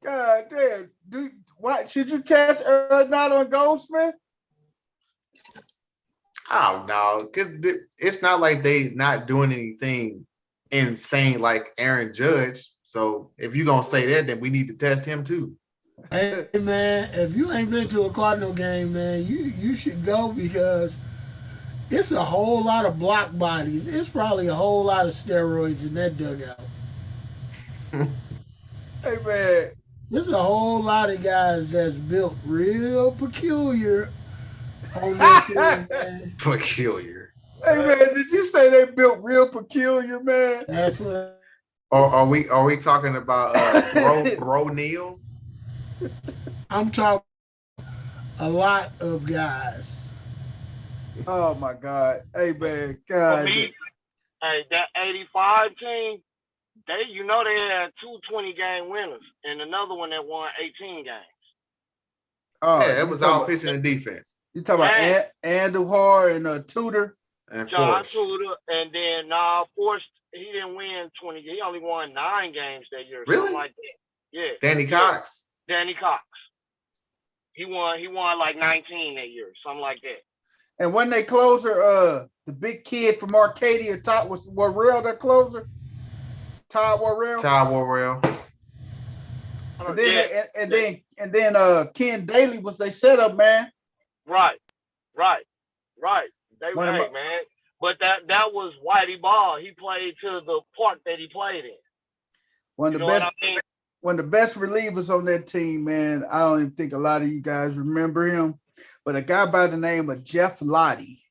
God damn, what should you test Arenado and Goldsmith? Oh no, because it's not like they not doing anything insane like Aaron Judge. So if you're gonna say that, then we need to test him too. Hey man, if you ain't been to a Cardinal game, man, you should go because it's a whole lot of block bodies. It's probably a whole lot of steroids in that dugout. Hey man, there's a whole lot of guys that's built real peculiar on their field, man. Peculiar. Hey man, did you say they built real peculiar, man? That's what. Or are we talking about Bro Neal? I'm talking a lot of guys. Oh my God! Hey man, God. Hey, that '85 team, they had 2 20-game winners and another one that won 18 games. Oh, yeah, it was all pitching and defense. You talking about Andujar and Tudor and John Tudor, and then Forrest. He didn't win 20. He only won 9 games that year. Really? Like that. Yeah. Danny Cox. Danny Cox. He won like 19 that year, something like that. And when they closer, the big kid from Arcadia, Todd was Worrell, their closer. Todd Worrell. Todd Worrell. And then Ken Daly was their setup man. Right. They right, man. But that was Whitey Ball. He played to the part that he played in. One of the best relievers on that team, man. I don't even think a lot of you guys remember him. But a guy by the name of Jeff Lottie.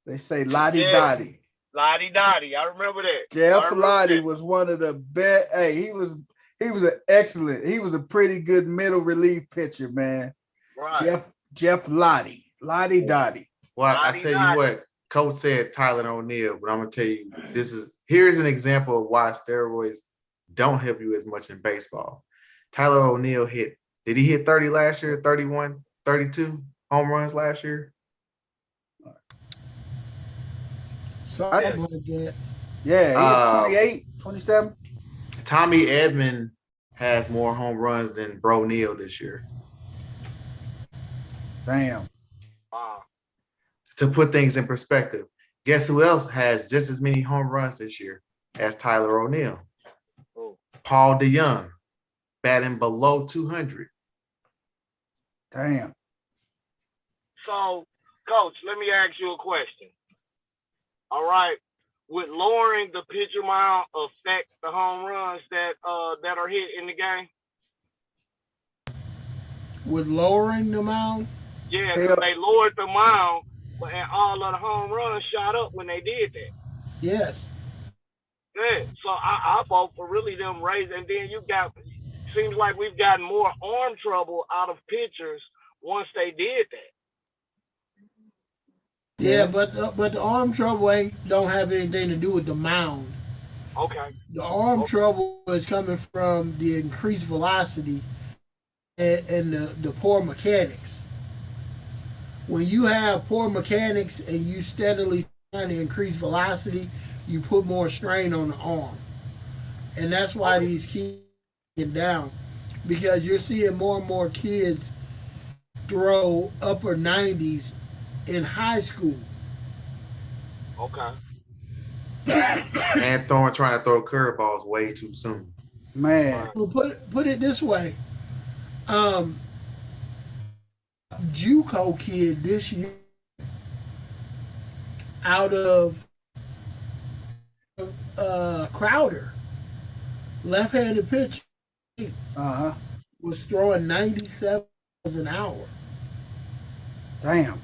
They say Lottie Dottie. Lottie Dottie. I remember that. Jeff Lottie was one of the best. Hey, he was he was a pretty good middle relief pitcher, man. Right. Jeff Lottie. Lottie Dottie. Well, I tell you what, Coach said Tyler O'Neill, but I'm gonna tell you here's an example of why steroids don't help you as much in baseball. Tyler O'Neill did he hit 30 last year, 31, 32 home runs last year? Something like that. Yeah, he hit 28, 27. Tommy Edman has more home runs than Bro Neal this year. Damn. Wow. To put things in perspective, guess who else has just as many home runs this year as Tyler O'Neill? Paul DeYoung, batting below 200. Damn. So, Coach, let me ask you a question. All right. Would lowering the pitch amount affect the home runs that are hit in the game? With lowering the mound? Yeah, because they lowered the mound, and all of the home runs shot up when they did that. Yes. Yeah, so I vote for really them raising. And then seems like we've gotten more arm trouble out of pitchers once they did that. Yeah, but the arm trouble don't have anything to do with the mound. Okay. The arm trouble is coming from the increased velocity and the poor mechanics. When you have poor mechanics and you steadily trying to increase velocity, you put more strain on the arm. And that's why these kids get down. Because you're seeing more and more kids throw upper 90s in high school. Okay. And trying to throw curveballs way too soon. Man. Well, put it this way. JUCO kid this year out of Crowder, left-handed pitcher, was throwing 97 miles an hour. Damn.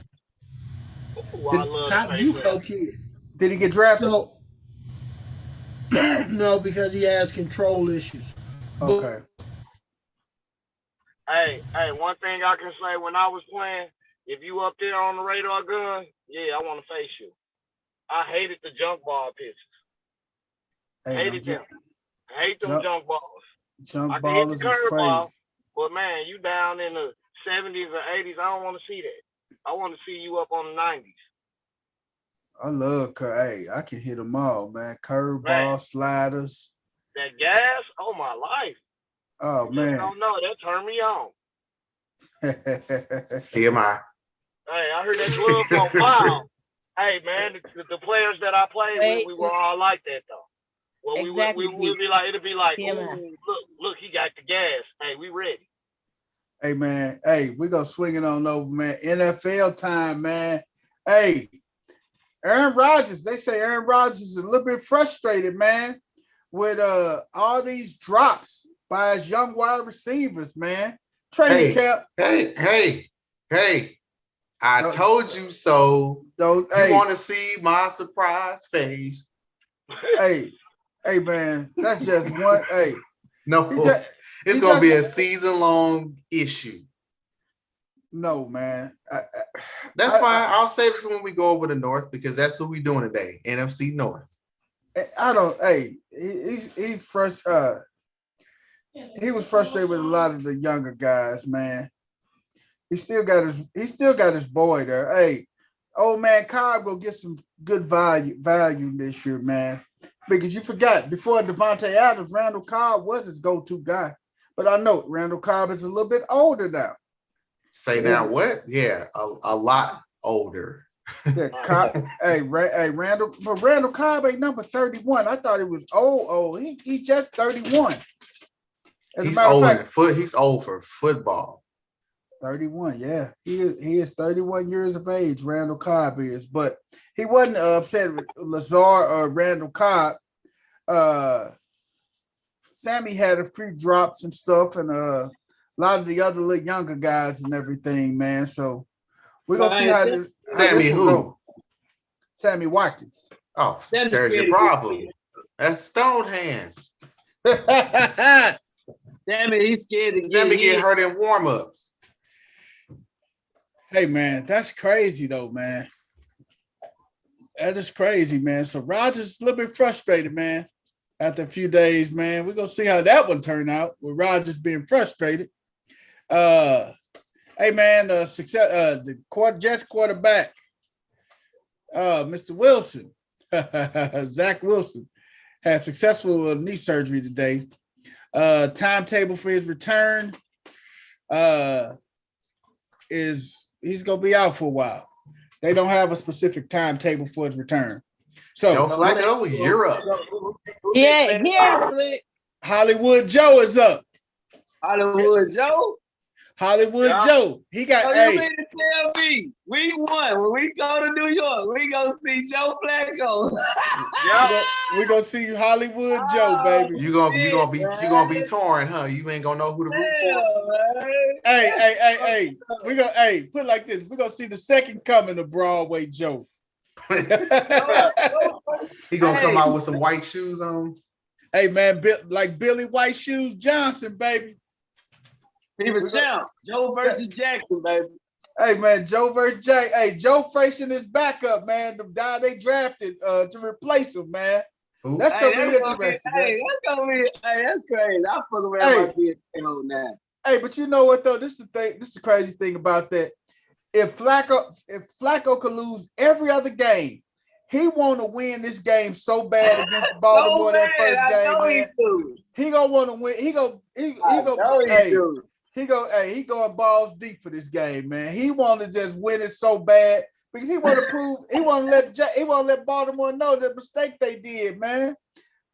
Top JUCO kid. Did he get drafted? No, because he has control issues. Okay. Hey, one thing I can say, when I was playing, if you up there on the radar gun, yeah, I want to face you. I hated the junk ball pitches. Hated them. Hate them junk balls. Junk ball is crazy. But man, you down in the 70s or 80s, I don't want to see that. I want to see you up on the 90s. I love I can hit them all, man. Curveball, sliders. That gas, oh my life. Oh man. I don't know, that turned me on. TMI. Hey, I heard that glove go wow. Hey man, the players that I played with, we were all like that though. Well, exactly. we'll be like, it'll be like, ooh, look, he got the gas. Hey, we ready. Hey man, hey, we gonna swing it on over, man. NFL time, man. Hey, Aaron Rodgers. They say Aaron Rodgers is a little bit frustrated, man, with all these drops by his young wide receivers, man. Training camp. Hey. I told you so. You want to see my surprise face? Hey, man, that's just one. Hey, no, it's gonna be a season-long issue. No, man. That's fine. I'll save it for when we go over the North because that's what we're doing today. NFC North. I don't. Hey, he's fresh. He was frustrated with a lot of the younger guys, man. He still got his boy there. Hey, old man Cobb will get some good value this year, man. Because you forgot, before Devante Adams, Randall Cobb was his go-to guy. But I know Randall Cobb is a little bit older now. Say now what? Yeah, a lot older. Yeah, Cobb, Randall Cobb ain't number 31. I thought he was old. He just 31. He's old he's old for football. 31, yeah. He is 31 years of age, Randall Cobb is, but he wasn't upset with Lazar or Randall Cobb. Sammy had a few drops and stuff, and a lot of the other little younger guys and everything, man. So we're gonna see how this go. Sammy Watkins. Oh, there's your problem. That's Stone Hands. Damn it, he's scared to get hurt in warm-ups. Hey, man, that's crazy, though, man. That is crazy, man. So Rodgers is a little bit frustrated, man, after a few days, man. We're going to see how that one turned out with Rodgers being frustrated. Hey, man, the Jets quarterback, Mr. Wilson, Zach Wilson, had successful knee surgery today. Timetable for his return is he's gonna be out for a while. They don't have a specific timetable for his return. So you're up. Yeah, Hollywood Joe is up. Hollywood Joe. Hollywood Yeah. Joe. He got So you hey. mean to tell me we won when we go to New York? We gonna see Joe Flacco. Yeah. We gonna see you Hollywood Joe, baby. You gonna be torn, huh? You ain't gonna know who to root for. Hey. We gonna put it like this. We're gonna see the second coming of Broadway Joe. He gonna come out with some white shoes on. Hey man, like Billy White Shoes Johnson, baby. He was champ. Joe versus Jackson, baby. Hey man, Joe versus Jack. Hey, Joe facing his backup, man. The guy they drafted to replace him, man. Ooh. That's gonna be interesting. That's crazy. I fuck around my kids on that. Hey, but you know what though? This is the thing. This is the crazy thing about that. If Flacco could lose every other game, he want to win this game so bad against Baltimore that first game, man. He gonna want to win. He going balls deep for this game, man. He want to just win it so bad because he want to prove. He want to let Baltimore know the mistake they did, man,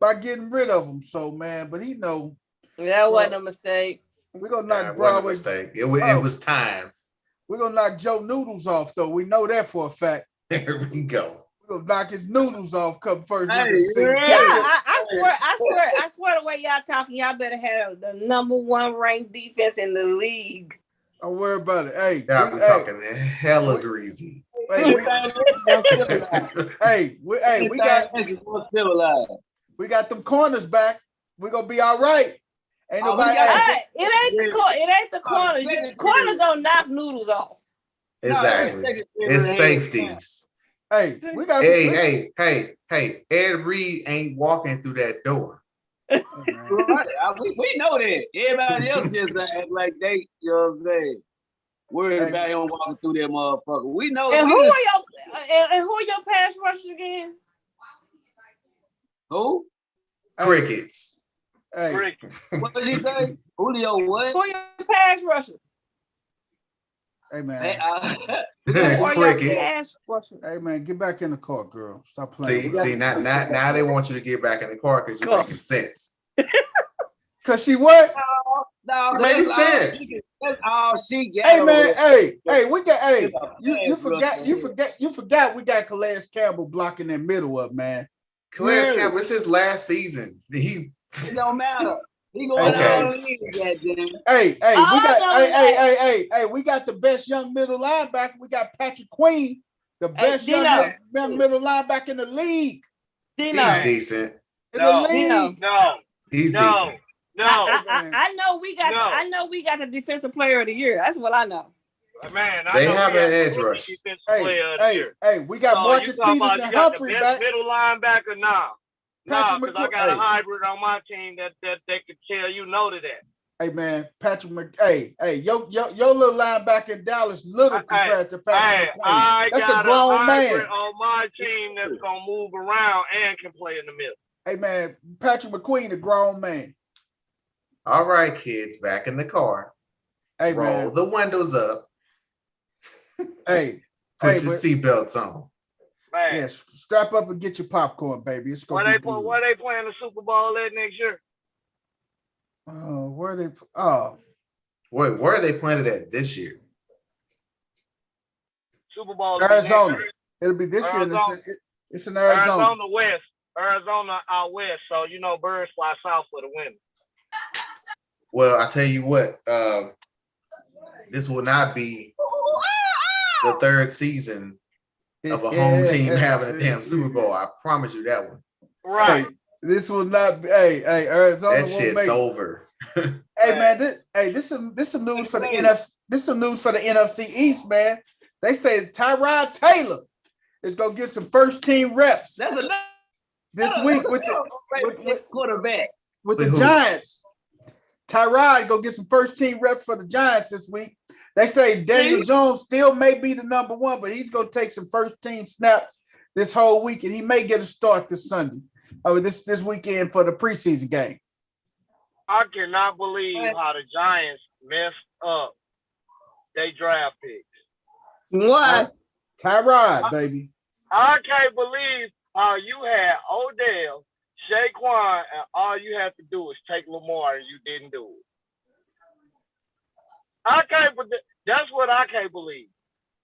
by getting rid of them. So, man, but he know that wasn't a mistake. We're gonna knock Broadway. It was time. We're gonna knock Joe Noodles off, though. We know that for a fact. There we go. We're gonna knock his noodles off come first. Yeah, I swear the way y'all talking, y'all better have the #1 ranked defense in the league. Don't worry about it. Hey, I'm talking hella greasy. We got them corners back. We're gonna be all right. Ain't nobody. It ain't the corners. Corners don't knock noodles off. Exactly. It's safeties. Hey, we got. Hey! Ed Reed ain't walking through that door. We know that. Everybody else just like they, you know what I'm saying? Worried about him walking through that motherfucker. We know. And who are your pass rushers again? Who? Crickets. Hey. What did he say? Julio what? Who are your pass rushers? Hey man. Crickets. Hey man, get back in the car, girl. Stop playing. See, now they want you to get back in the car because you're making sense. Cause she what? No, making sense. That's all she got. Hey man, we got you forgot we got Calais Campbell blocking that middle up, man. Calais Campbell, it's his last season. It don't matter. He going all in, goddamn. We got the best young middle linebacker. We got Patrick Queen, the best young middle linebacker in the league. He's decent. He's decent. No. I know we got the defensive player of the year. That's what I know. Man, they have an edge rush. Hey, we got Marcus Peters and Humphrey back. Middle linebacker now. No, because I got a hybrid on my team that could tell you no to that. Hey man, your little linebacker in Dallas little compared to Patrick McQueen. That's a grown man on my team that's gonna move around and can play in the middle. Hey man, Patrick McQueen, a grown man. All right, kids, back in the car. Hey roll man, the windows up. Put your seatbelts on. Man. Yeah, strap up and get your popcorn, baby. It's gonna be good. Where they playing the Super Bowl at next year? Where are they playing it at this year? Super Bowl. Arizona. It'll be this year. It's in Arizona. Arizona out west. So birds fly south for the win. Well, I tell you what, this will not be the third season of a home team having a damn Super Bowl. I promise you that one. Right. Hey, this will not be. Hey, Arizona. That shit's over. Hey man, this is news for the NFC. This is some news for the NFC East, man. They say Tyrod Taylor is gonna get some first team reps. That's enough. This week with quarterback with the Giants. Tyrod go get some first team reps for the Giants this week. They say Daniel Jones still may be the #1, but he's gonna take some first team snaps this whole week, and he may get a start this Sunday. This weekend for the preseason game. I cannot believe how the Giants messed up they draft picks. What? Tyrod, baby. I can't believe how you had Odell, Saquon, and all you had to do is take Lamar and you didn't do I can't. That's what I can't believe.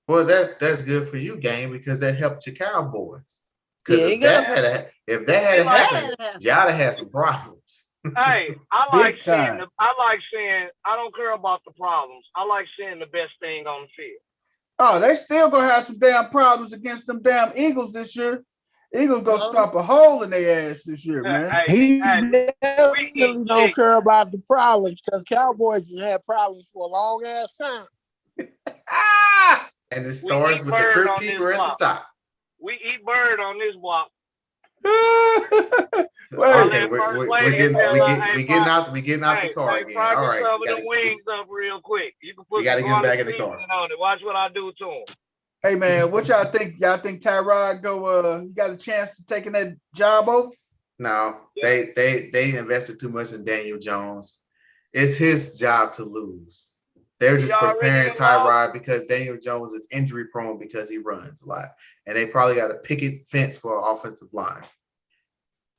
Well, that's good for you, game, because that helped your Cowboys. Because Yeah, if that had happened, y'all have had some problems. Hey, I Big like seeing time. I don't care about the problems. I like seeing the best thing on the field. Oh, they still gonna have some damn problems against them damn Eagles this year. Eagles gonna stomp a hole in their ass this year, man. He we definitely eat don't chicken. care about the problems because Cowboys have had problems for a long ass time. Ah! And it starts with the crypt keeper at the top. We eat bird on this block. Okay, we're getting out the car again. All right, cover the wings up real quick. You can put. We got to get back in the car. On it. Watch what I do to him. Hey man, what y'all think? Y'all think Tyrod go? He got a chance to taking that job over? No, they invested too much in Daniel Jones. It's his job to lose. They're just preparing Tyrod because Daniel Jones is injury prone because he runs a lot, and they probably got a picket fence for an offensive line.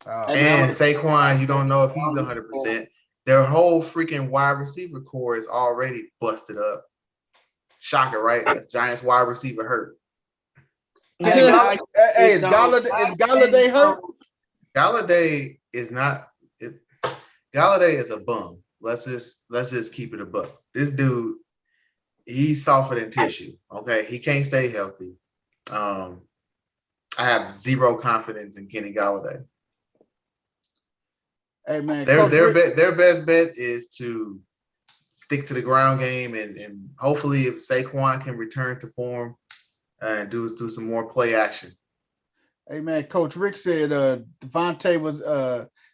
And Saquon, you don't know if he's 100%. Their whole freaking wide receiver core is already busted up. Shocker, right? That's Giants wide receiver hurt. Hey, is Galladay hurt? Galladay is not. Galladay is a bum. Let's just keep it a buck. This dude, he's softer than tissue. Okay, he can't stay healthy. I have zero confidence in Kenny Galladay. Hey man, their best bet is to stick to the ground game and hopefully if Saquon can return to form and do some more play action. Hey man, Coach Rick said Devante was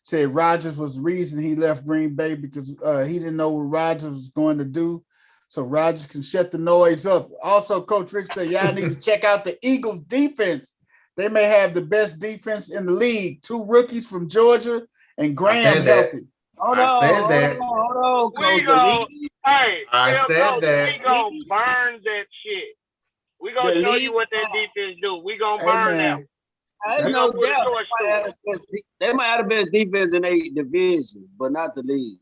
said Rodgers was the reason he left Green Bay because he didn't know what Rodgers was going to do. So Rodgers can shut the noise up. Also, Coach Rick said, y'all need to check out the Eagles defense. They may have the best defense in the league. 2 rookies from Georgia and Graham healthy. Hold on, Coach. I said that. We gonna burn that shit. We gonna show you what that defense do. We gonna burn them. I no doubt they might have the best defense in their division, but not the league.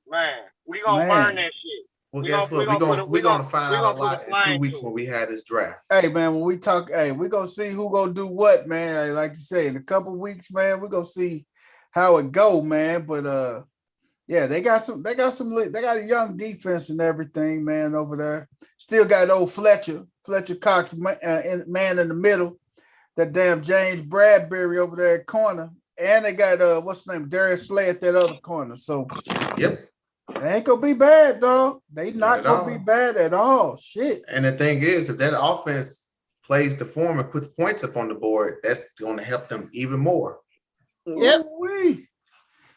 Man, we gonna burn that shit. Well, guess what? We're gonna find out a lot in 2 weeks when we have this draft. Hey man, when we talk, we're gonna see who gonna do what, man. Like you say, in a couple weeks, man, we're gonna see how it go, man. But yeah, they got a young defense and everything, man, over there. Still got old Fletcher Cox, man in the middle. That damn James Bradbury over there at corner. And they got what's his name? Darius Slay at that other corner. So yep. They ain't gonna be bad, dog. They not gonna be bad at all. Shit. And the thing is, if that offense plays the form and puts points up on the board, that's gonna help them even more. Yep.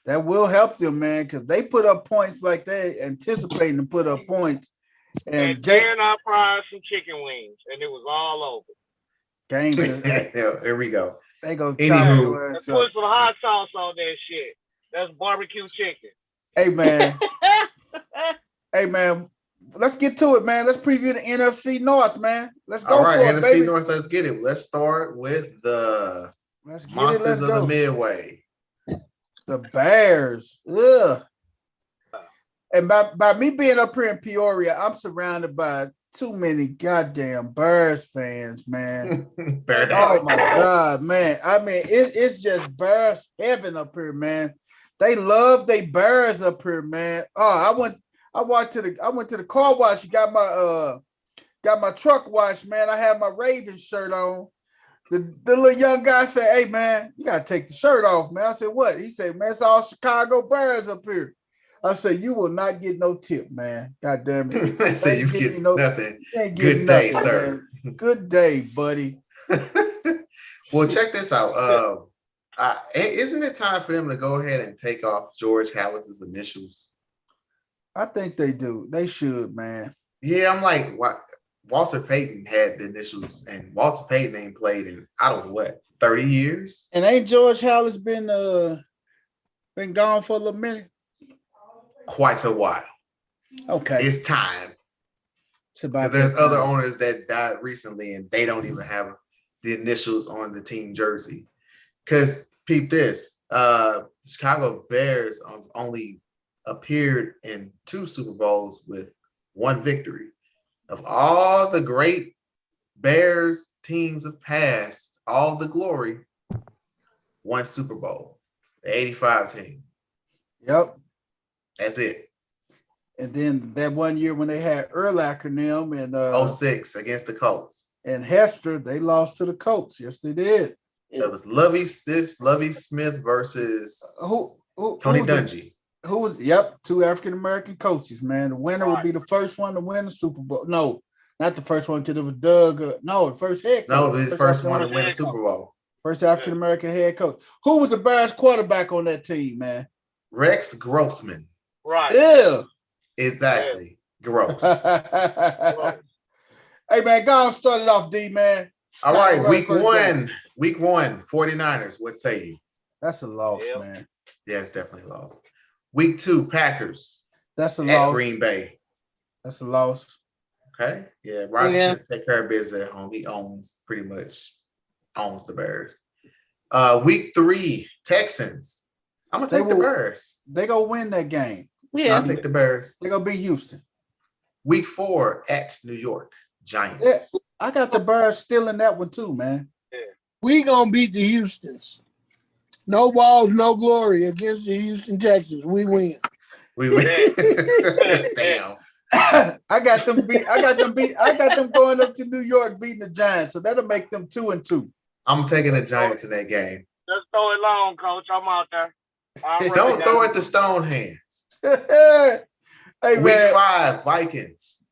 That will help them, man, because they put up points like they anticipating to put up points. And then I fried some chicken wings, and it was all over. Game. Here we go. They go. Put some hot sauce on that shit. That's barbecue chicken. Hey man. Hey man. Let's get to it, man. Let's preview the NFC North, man. Let's go. All right, for it, NFC baby. North. Let's get it. Let's start with the monsters of the Midway. The Bears. Ugh. And by me being up here in Peoria, I'm surrounded by too many goddamn Bears fans, man. Oh my God, man. I mean, it's just Bears heaven up here, man. They love they Bears up here, man. Oh, I went to the car wash. You got my truck washed, man. I had my Ravens shirt on. The little young guy said, "Hey, man, you gotta take the shirt off, man." I said, "What?" He said, "Man, it's all Chicago Bears up here." I said, "You will not get no tip, man. God damn it." I said, "You get nothing." Good day, sir. Man. Good day, buddy. Well, check this out. Isn't it time for them to go ahead and take off George Halas's initials? I think they do. They should, man. Yeah, I'm like, what? Walter Payton had the initials, and Walter Payton ain't played in, I don't know what, 30 years? And ain't George Halas been gone for a little minute? Quite a while. Okay. It's time. Because there's other owners that died recently, and they don't even have the initials on the team jersey. Because, peep this, Chicago Bears have only appeared in 2 Super Bowls with 1 victory. Of all the great Bears teams of past, all the glory, 1 Super Bowl, the 85 team. Yep. That's it. And then that one year when they had Urlacher and them and 06 against the Colts. And Hester, they lost to the Colts. Yes, they did. That was Lovie Smith versus Tony Dungy. Who was 2 African American coaches, man. The winner would be the first one to win the Super Bowl. No, not the first one, because it was Doug. The first head coach. No, it was the first one to win the Super Bowl. First African American head coach. Who was the Bears quarterback on that team, man? Rex Grossman. Right. Yeah. Exactly. Yeah. Gross. Hey, man, go on, start it off, D, man. All right, week one, 49ers. What say you? That's a loss, man. Yeah, it's definitely a loss. Week 2, Packers. That's a loss. Green Bay. That's a loss. Okay. Yeah, Rodgers should take care of business at home. He pretty much owns the Bears. Week 3, Texans. I'm gonna take the Bears. They gonna win that game. Yeah, I'll take the Bears. They gonna beat Houston. Week 4 at New York Giants. Yeah, I got the Bears still in that one too, man. Yeah. We gonna beat the Houstons. No balls, no glory against the Houston Texans. We win. We win. Damn. I got them going up to New York beating the Giants, so that'll make them 2-2. I'm taking the Giants in that game. Just throw it long, coach. I'm out there. Don't throw it to stone hands. Hey, Week man. 5, Vikings.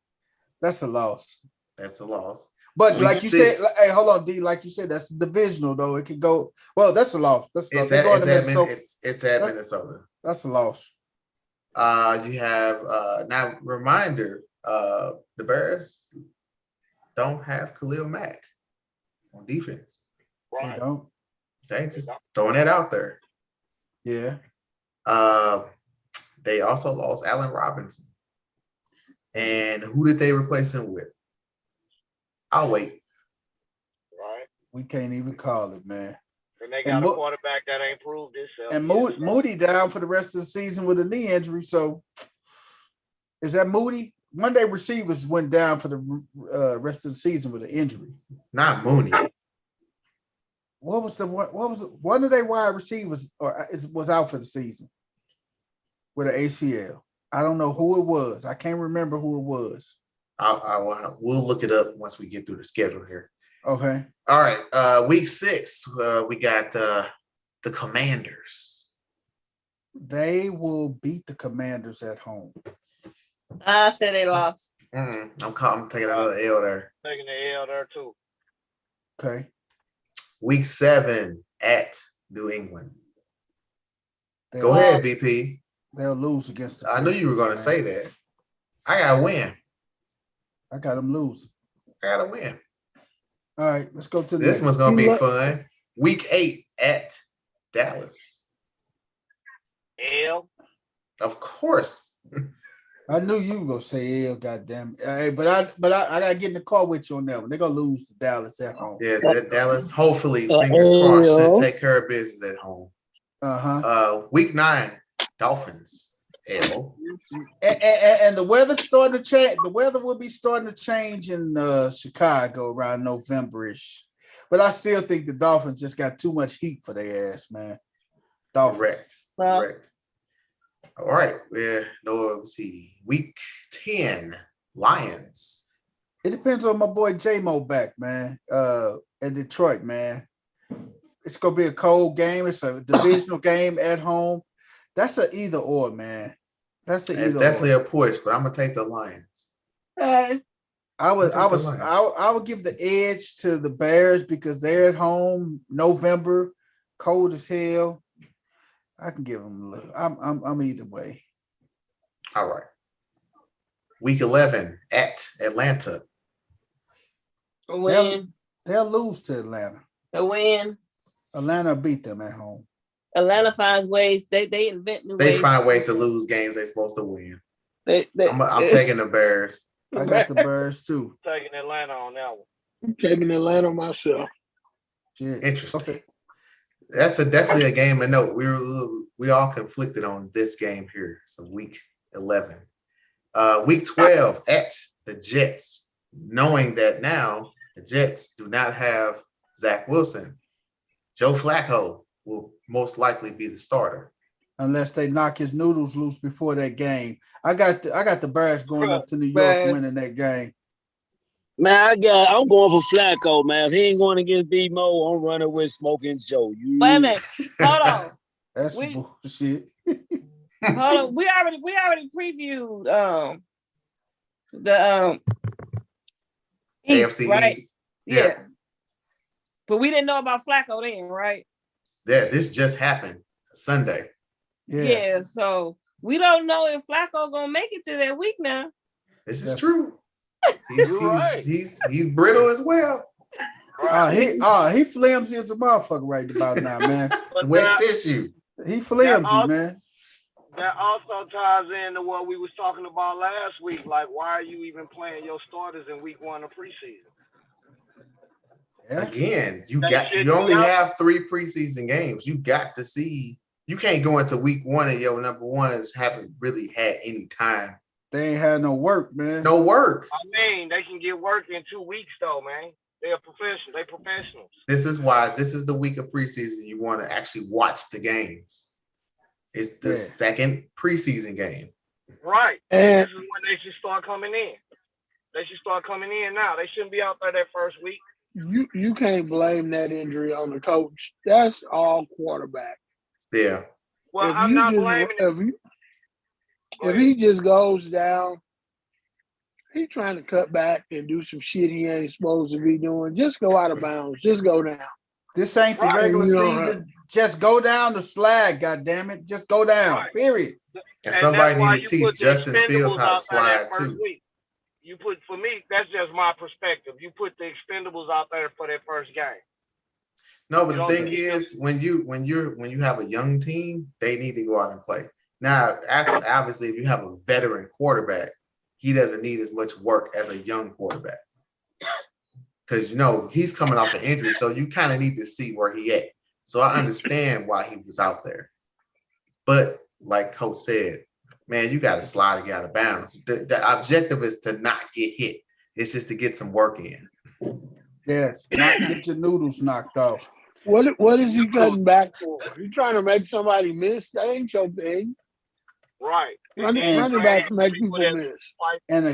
That's a loss. That's a loss. But Week like you 6. said, hey, hold on, D. Like you said, that's divisional though. It could go. Well, that's a loss. That's a loss. It's at Minnesota. That's a loss. You have now reminder. The Bears don't have Khalil Mack on defense. They don't. Okay, just throwing that out there. Yeah. They also lost Allen Robinson. And who did they replace him with? I'll wait. Right. We can't even call it, man. And they got a quarterback that ain't proved himself. And Moody down for the rest of the season with a knee injury. So is that Moody? One day receivers went down for the rest of the season with an injury. Not Mooney. What was one of their wide receivers was out for the season with an ACL? I don't know who it was. I can't remember who it was. We'll look it up once we get through the schedule here. Okay. All right. Week 6, we got the Commanders. They will beat the Commanders at home. I said they lost. I'm taking another L there. Taking the L there too. Okay. Week 7 at New England. Go ahead, VP. They'll lose against the I knew you were going to say that. I got to win. I got them losing. I got to win. All right, let's go to this one's going to be fun. Week 8 at Dallas. L. Of course. I knew you were gonna say L, goddamn. Hey, but I gotta get in the car with you on that one. They're gonna lose to Dallas at home. Yeah, Dallas, hopefully, fingers crossed, should take care of business at home. Week 9, Dolphins. L. And the weather's starting to change. The weather will be starting to change in Chicago around November-ish. But I still think the Dolphins just got too much heat for their ass, man. Dolphins. Correct. All right. Let's see. Week 10, Lions. It depends on my boy J-Mo back, man. In Detroit, man. It's gonna be a cold game. It's a divisional game at home. That's an either or, man. It's definitely a push, but I'm gonna take the Lions. I would give the edge to the Bears because they're at home, November, cold as hell. I can give them a little. I'm either way. All right. Week 11 at Atlanta. A win. They'll lose to Atlanta. A win. Atlanta beat them at home. Atlanta finds ways. They invent new ways. They find ways to lose games they're supposed to win. I'm taking the Bears. I got the Bears too. Taking Atlanta on that one. I'm taking Atlanta myself. Shit. Interesting. Okay. That's definitely a game of note. We all conflicted on this game here. So week 11. Week 12 at the Jets, knowing that now the Jets do not have Zach Wilson. Joe Flacco will most likely be the starter. Unless they knock his noodles loose before that game. I got the Bears going up to New York winning that game. Man, I'm going for Flacco, man. If he ain't going against B-Mo, I'm running with Smoking Joe. Wait a minute. Hold on. That's bullshit. Hold on. We already previewed the East, AFC right? East. Yeah. But we didn't know about Flacco then, right? Yeah, this just happened Sunday. Yeah. So we don't know if Flacco gonna make it to that week now. This is true. He's brittle as well. He flimsy as a motherfucker right about now, man. Wet tissue. He flimsy, man. That also ties into what we was talking about last week. Like, why are you even playing your starters in week 1 of preseason? Yeah. Again, you only have 3 preseason games. You got to see. You can't go into week 1 and your number ones haven't really had any time. They ain't had no work, man. No work. I mean, they can get work in 2 weeks, though, man. They're professionals. They're professionals. This is why this is the week of preseason. You want to actually watch the games. It's the second preseason game. Right. And this is when they should start coming in. They should start coming in now. They shouldn't be out there that first week. You can't blame that injury on the coach. That's all quarterback. Yeah. Well, I'm not blaming him. If he just goes down, he's trying to cut back and do some shit he ain't supposed to be doing. Just go out of bounds. Just go down. This ain't the regular season. Just go down the slag, goddammit. Just go down, period. And somebody need to teach Justin Fields how to slide, too. You put, for me, that's just my perspective. You put the expendables out there for that first game. No, but the thing is, when you have a young team, they need to go out and play. Now, obviously, if you have a veteran quarterback, he doesn't need as much work as a young quarterback. Because, he's coming off an injury, so you kind of need to see where he at. So I understand why he was out there. But like Coach said, man, you got to slide and get out of bounds. The objective is to not get hit. It's just to get some work in. Yes, not get your noodles knocked off. What is he cutting back for? You trying to make somebody miss? That ain't your thing. Right. Running backs make people miss. And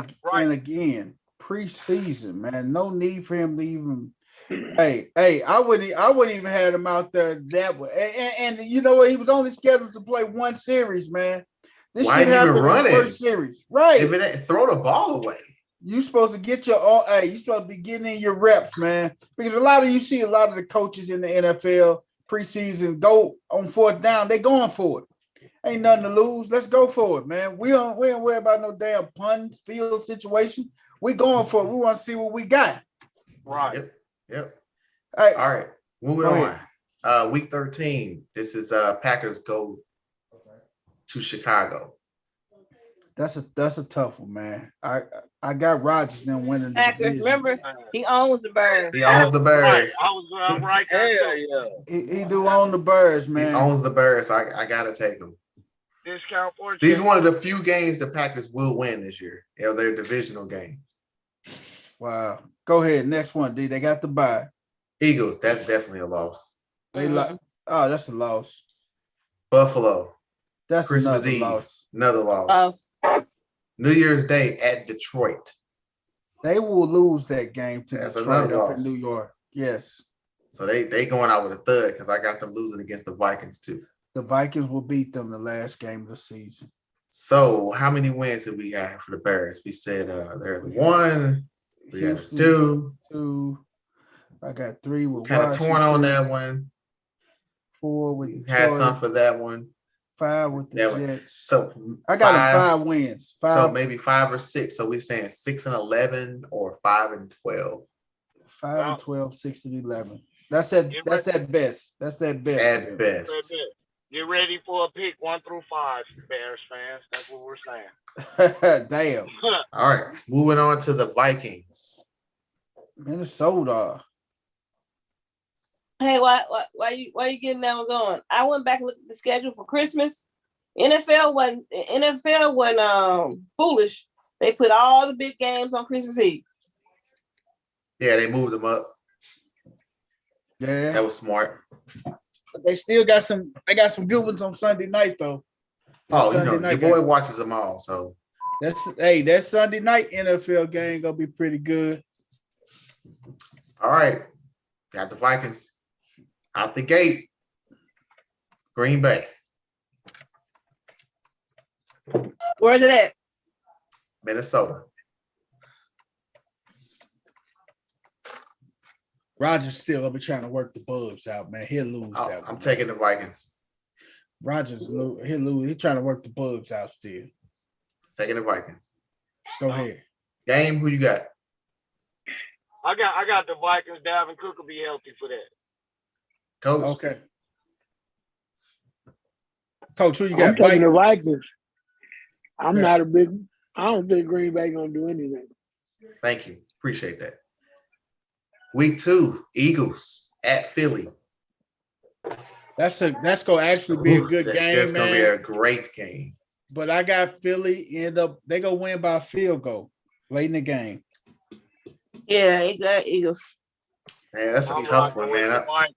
again, preseason, man, no need for him to even. Hey, I wouldn't even have him out there that way. And you know what? He was only scheduled to play 1 series, man. This Why shit happened in the first series, right? If it ain't, throw the ball away. You supposed to get you supposed to be getting in your reps, man. Because you see a lot of the coaches in the NFL preseason go on 4th down, they going for it. Ain't nothing to lose. Let's go for it, man. We don't worry about no damn puns, field situation. We going for it. We want to see what we got. Right. Yep. All right. Moving on. Week 13. This is Packers go to Chicago. That's a tough one, man. I got Rodgers then winning the Packers. division. Remember, he owns the Bears. He owns the Bears. I'm right there. He do own the Bears, man. He owns the Bears. I gotta take him. Discount for These are one of the few games the Packers will win this year. They're divisional games. Wow. Go ahead. Next one, D. They got the bye. Eagles. That's definitely a loss. That's a loss. Buffalo. That's Christmas Eve. Loss. Another loss. New Year's Day at Detroit. They will lose that game to That's Detroit up in New York. Yes. So they going out with a thud because I got them losing against the Vikings too. The Vikings will beat them the last game of the season. So how many wins did we have for the Bears? We said there's 1. We Houston, got 2. I got 3 with kind of torn on that one. 4 with Detroit. Had some for that one. 5 with the Jets. So I got 5 wins. 5. So maybe 5 or 6. So we're saying 6-11 or 5-12. 5-12, 6-11. That's at best. That's at best. At best. Get ready for a pick 1 through 5, Bears fans. That's what we're saying. Damn. All right. Moving on to the Vikings. Minnesota. Hey, why you getting that one going? I went back and looked at the schedule for Christmas. NFL wasn't foolish. They put all the big games on Christmas Eve. Yeah, they moved them up. Yeah, That was smart. but they still got some. They got some good ones on Sunday night though. Oh, you know, your boy watches them all, so that Sunday night NFL game gonna be pretty good. all right. Got the Vikings out the gate. Green Bay. Where's it at? Minnesota. Rodgers still gonna be trying to work the bugs out, man. He'll lose that one. I'm taking the Vikings. Rodgers, he'll lose. He's trying to work the bugs out still. Taking the Vikings. Go ahead. Game, who you got? I got the Vikings. Dalvin Cook will be healthy for that. Coach. Okay. Coach, who you I'm got? taking the Vikings. I Yeah. don't think Green Bay gonna do anything. Thank you. Appreciate that. Week 2, Eagles at Philly. That's gonna actually be a good game, That's man. gonna be a great game. But I got Philly they gonna win by a field goal late in the game. Yeah, he got Eagles. Man, that's a I'm tough rocking one, with man. the Vikings.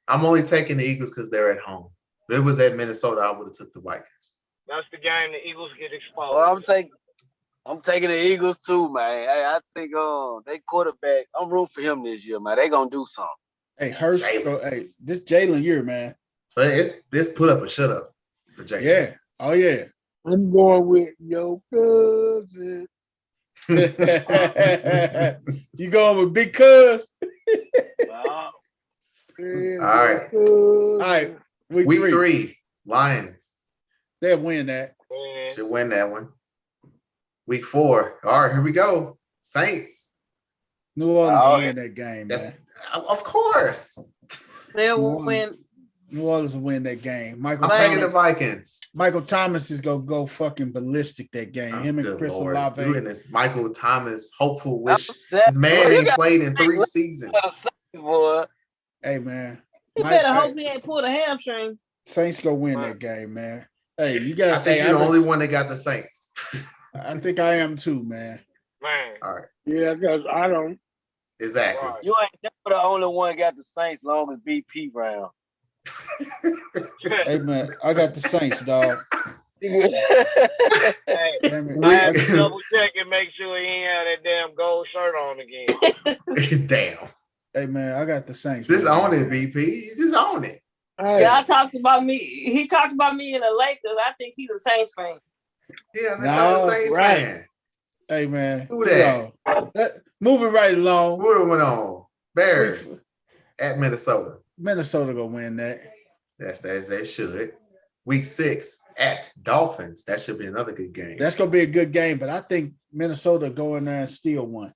I'm only taking the Eagles because they're at home. If it was at Minnesota, I would have took the Vikings. That's the game the Eagles get exposed. Well, I'm taking the Eagles too, man. Hey, I think they quarterback. I'm rooting for him this year, man. They gonna do something. Hey, Hurst, Jalen. this Jalen year, man. But it's put up or shut up for Jalen. Yeah. Oh yeah. I'm going with your cousin. You going with Big Cuz? Wow. All right. All right. Week 3, Lions. They'll win that. Man, Should win that one. Week 4. All right, here we go. Saints. New Orleans Oh, will win that game, man. Of course. They'll win. New Orleans will win that game. I'm taking the Vikings. Michael Thomas is gonna go fucking ballistic that game. Him and Good Chris Lord. Olave. You and this Michael Thomas hopeful wish. That- This man you ain't got- played in 3 seasons. Boy. Hey man. You better hope he ain't pulled a hamstring. Saints go win that game, man. Hey, you got I think you're the only one that got the Saints. I think I am too, man. man. All right. Yeah, because I don't. Exactly. Right. You ain't never the only one got the Saints long as BP round. Hey man, I got the Saints, dog. Hey, Damn it. I had to double check and make sure he ain't had that damn gold shirt on again. Damn. Hey man, I got the Saints. Just man. own it, BP. Just own it. Hey, Y'all talked about me. He talked about me in the Lakers. I think he's a Saints fan. Yeah, No, that's the Saints right. fan. Hey man, Who that? Moving right along. What went on? Bears at Minnesota. Minnesota gonna win that. That's as they should. Week 6 at Dolphins. That should be another good game. That's gonna be a good game, but I think Minnesota go in there and steal one.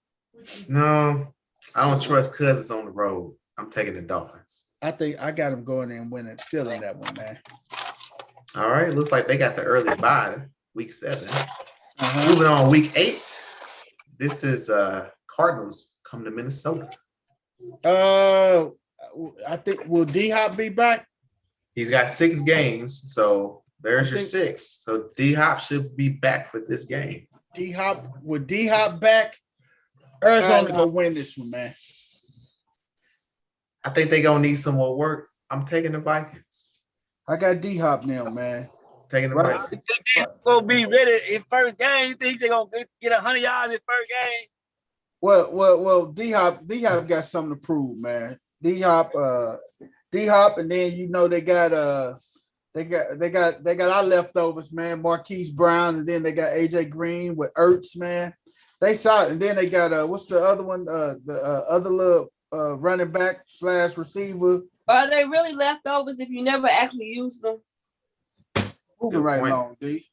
No, I don't trust Cousins on the road. I'm taking the Dolphins. I think I got them going in and winning, stealing that one, man. All right. Looks like they got the early bye, week 7. Uh-huh. Moving on, week 8. This is Cardinals come to Minnesota. I think will D-Hop be back? He's got 6 games, so there's your 6. So D-Hop should be back for this game. D-Hop back? Arizona gonna win this one, man. I think they're gonna need some more work. I'm taking the Vikings. I got D-Hop now, man. Taking the Right. Vikings. Gonna be ready in first game. You think they're gonna get 100 yards in first game? Well, D-Hop got something to prove, man. D-Hop, and then they got our leftovers, man. Marquise Brown, and then they got AJ Green with Ertz, man. They saw it, and then they got what's the other one? The other little running back / receiver. Are they really leftovers if you never actually use them? Moving right point. along, D.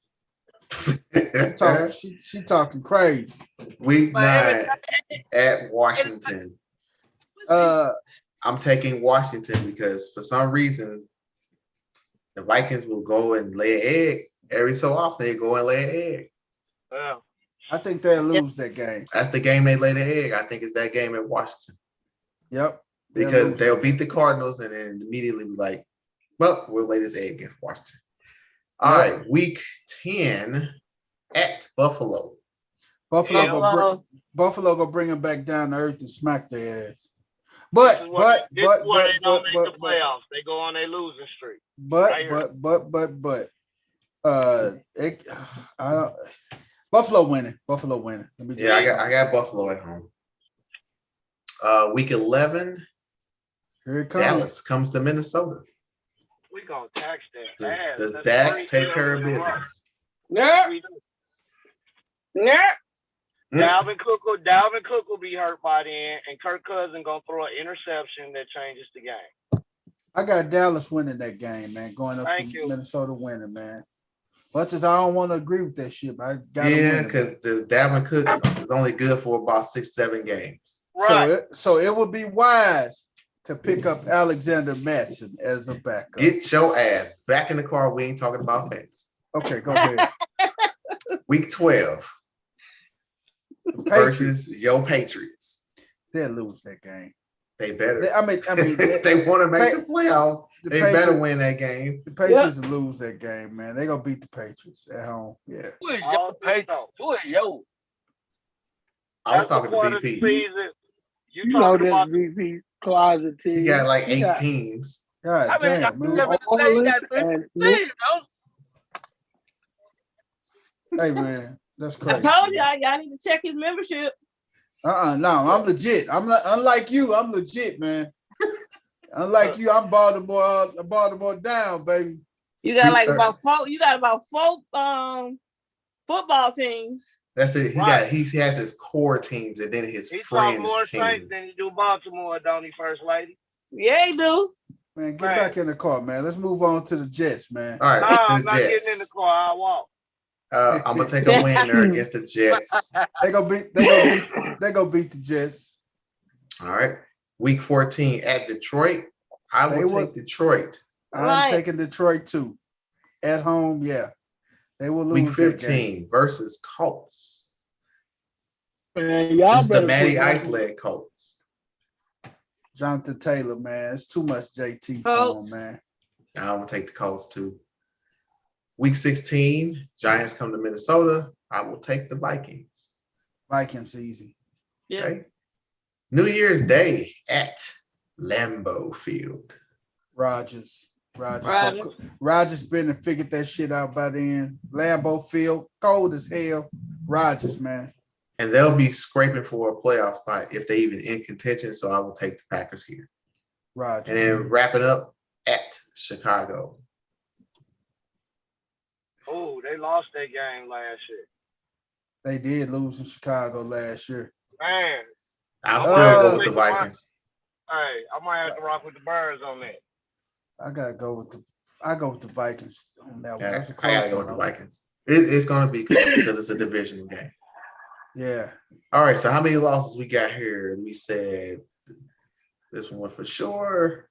She talking crazy. Week 9 at Washington. I'm taking Washington because for some reason the Vikings will go and lay an egg. Every so often they go and lay an egg. Yeah. I think they'll lose that game. That's the game they lay the egg. I think it's that game at Washington. Yep. because they'll beat the Cardinals and then immediately be like, well, we'll lay this egg against Washington. All right, week 10 at Buffalo. Buffalo gonna bring them back down to earth and smack their ass. But they don't make the playoffs. They go on a losing streak. Buffalo winning. I got Buffalo at home. Week 11, here it comes. Dallas comes to Minnesota. We gonna tax that ass. Does Dak take care of business? No. Dalvin Cook will be hurt by then, and Kirk Cousins gonna throw an interception that changes the game. I got Dallas winning that game, man. Going up to Minnesota winning, man. Much as I don't want to agree with that shit, but I got to win. Because Dalvin Cook is only good for about 6-7 games. Right. So it would be wise to pick up Alexander Mattson as a backup. Get your ass back in the car. We ain't talking about fantasy. Okay, go ahead. Week 12 versus your Patriots. They'll lose that game. They better. They want to make the playoffs. They better win that game. The Patriots will lose that game, man. They're going to beat the Patriots at home. Yeah. Who is your Patriots? Who is yo? I was talking to BP. You know this VP closet team. He got like 8 teams. God damn, man. Hey, man, that's crazy. I told y'all need to check his membership. No, I'm legit. I'm not, unlike you. I'm legit, man. Unlike you, I'm Baltimore down, baby. You got like about 4. You got about 4 football teams. That's it. He has his core teams and then his friends more teams. Saints than he do Baltimore, don't he, First Lady? Yeah, he do. Man, get back in the car, man. Let's move on to the Jets, man. All right, no, I'm not getting in the car. I'll walk. I'm gonna take a winner against the Jets. They gonna beat the Jets. All right. Week 14 at Detroit. I will take Detroit. I'm taking Detroit too. At home, yeah. They will lose. Week 15 versus Colts. Man, y'all this is the Matty Ice Leg Colts. Jonathan Taylor, man. It's too much JT for him, man. I'm gonna take the Colts too. Week 16, Giants come to Minnesota. I will take the Vikings. Vikings easy. Yeah. Okay. New Year's Day at Lambeau Field. Rodgers been and figured that shit out by then. Lambeau Field, cold as hell. Rodgers, man. And they'll be scraping for a playoff spot if they even in contention. So I will take the Packers here. Rodgers. And then wrap it up at Chicago. Oh, they lost that game last year. They did lose in Chicago last year. Man. I'll still go with the Vikings. Hey, I might have to rock with the Birds on that. I go with the Vikings on that one. Yeah, I gotta go with the Vikings. It's gonna be close because it's a divisional game. Yeah. All right. So how many losses we got here? We said this one for sure.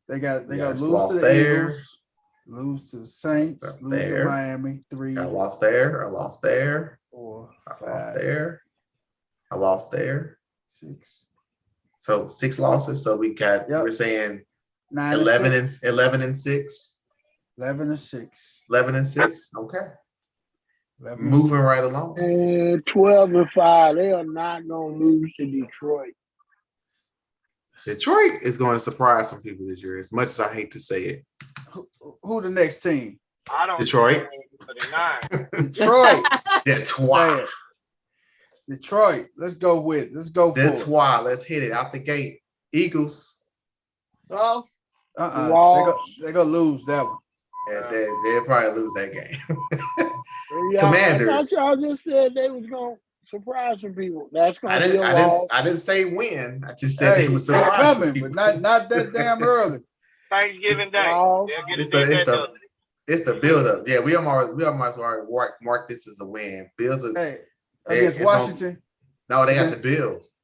They got lose lost to the Eagles, lose to the Saints, lose to Miami. 3. I lost there. I lost there. 4, 5. I lost there. I lost there. 6. So 6 losses. So we got we're saying 11 and 6. 11 and 6. 11 and 6. Okay. Moving right along. And 12 and 5. They are not gonna lose to Detroit. Detroit is going to surprise some people this year, as much as I hate to say it. Who the next team? I don't Detroit. Detroit. Detroit. Detroit. Let's go for it. Let's hit it out the gate. Eagles. Oh. They're gonna lose that one. Yeah, they'll probably lose that game. Commanders. I thought y'all just said they was gonna surprise some people. That's gonna I didn't say when. I just said they was surprising. It's coming, but not that damn early. Thanksgiving Day. It's the build up. Yeah, we almost already mark this as a win. Bills are against Washington. No, they got the Bills.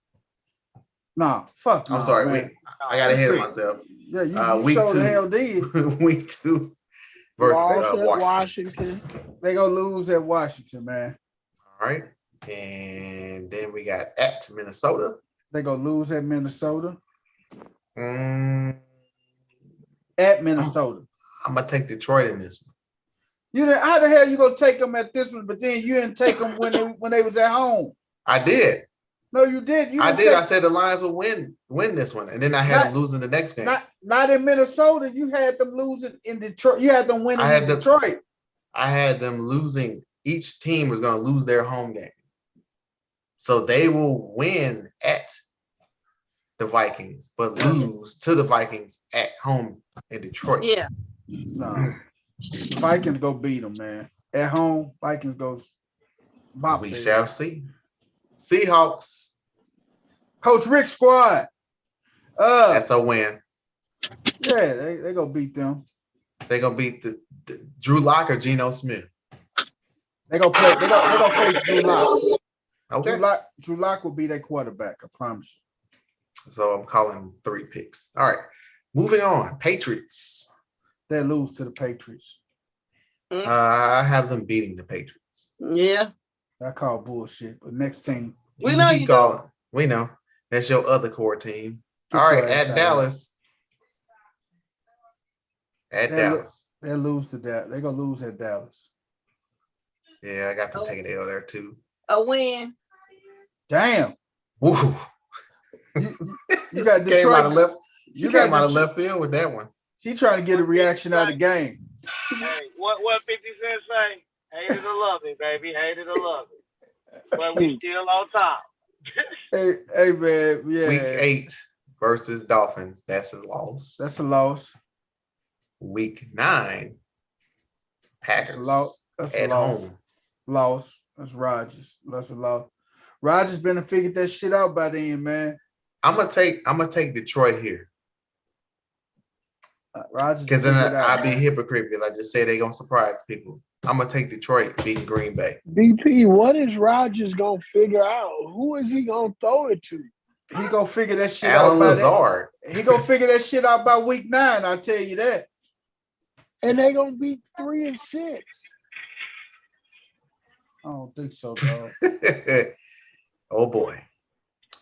No, fuck. I'm sorry. Wait, I got ahead of myself. Yeah, you week sure 2. the hell did. Week 2 versus Washington. They gonna lose at Washington, man. All right, and then we got at Minnesota. They gonna lose at Minnesota. At Minnesota. I'm gonna take Detroit in this one. How the hell you gonna take them at this one, but then you didn't take them when they was at home? I did. No, you did. I did. I said the Lions would win this one, and then I had them losing the next game. Not in Minnesota. You had them losing in Detroit. You had them winning in Detroit. I had them losing. Each team was going to lose their home game, so they will win at the Vikings, but lose to the Vikings at home in Detroit. Yeah. No, the Vikings go beat them, man. At home, Vikings goes. We shall see. Seahawks. Coach Rick squad. That's a win. Yeah, they gonna beat them. They gonna beat the Drew Lock or Geno Smith. They gonna play. They gonna face Drew Lock. Okay. Drew Lock will be their quarterback. I promise you. So I'm calling 3 picks. All right. Moving on. Patriots. They lose to the Patriots. I have them beating the Patriots. Yeah. I call bullshit. But next team. We know you calling. We know. That's your other core team. All right, at Dallas. Dallas. They'll lose to that. They're gonna lose at Dallas. Yeah, I got them taking the L there too. A win. Damn. Woo. You got Detroit. You came out of left field with that one. He trying to get a reaction out of the game. Hey, what 50 Cent say? Hate it or love it, baby. Hate it or love it. But we still on top. hey, man. Yeah. Week 8 versus Dolphins. That's a loss. That's a loss. Week 9, Packers. That's at a loss. home. Loss. That's Rodgers. That's a loss. Rodgers been to figure that shit out by then, man. I'm gonna take Detroit here. Rodgers. Because then I'd be a hypocrite because I just say they're gonna surprise people. I'm gonna take Detroit beating Green Bay. BP, what is Rodgers gonna figure out? Who is he gonna throw it to? He gonna figure that shit Alan out by Lazard. He gonna figure that shit out by week 9. I'll tell you that. And they gonna be 3-6. I don't think so, dog. Oh boy.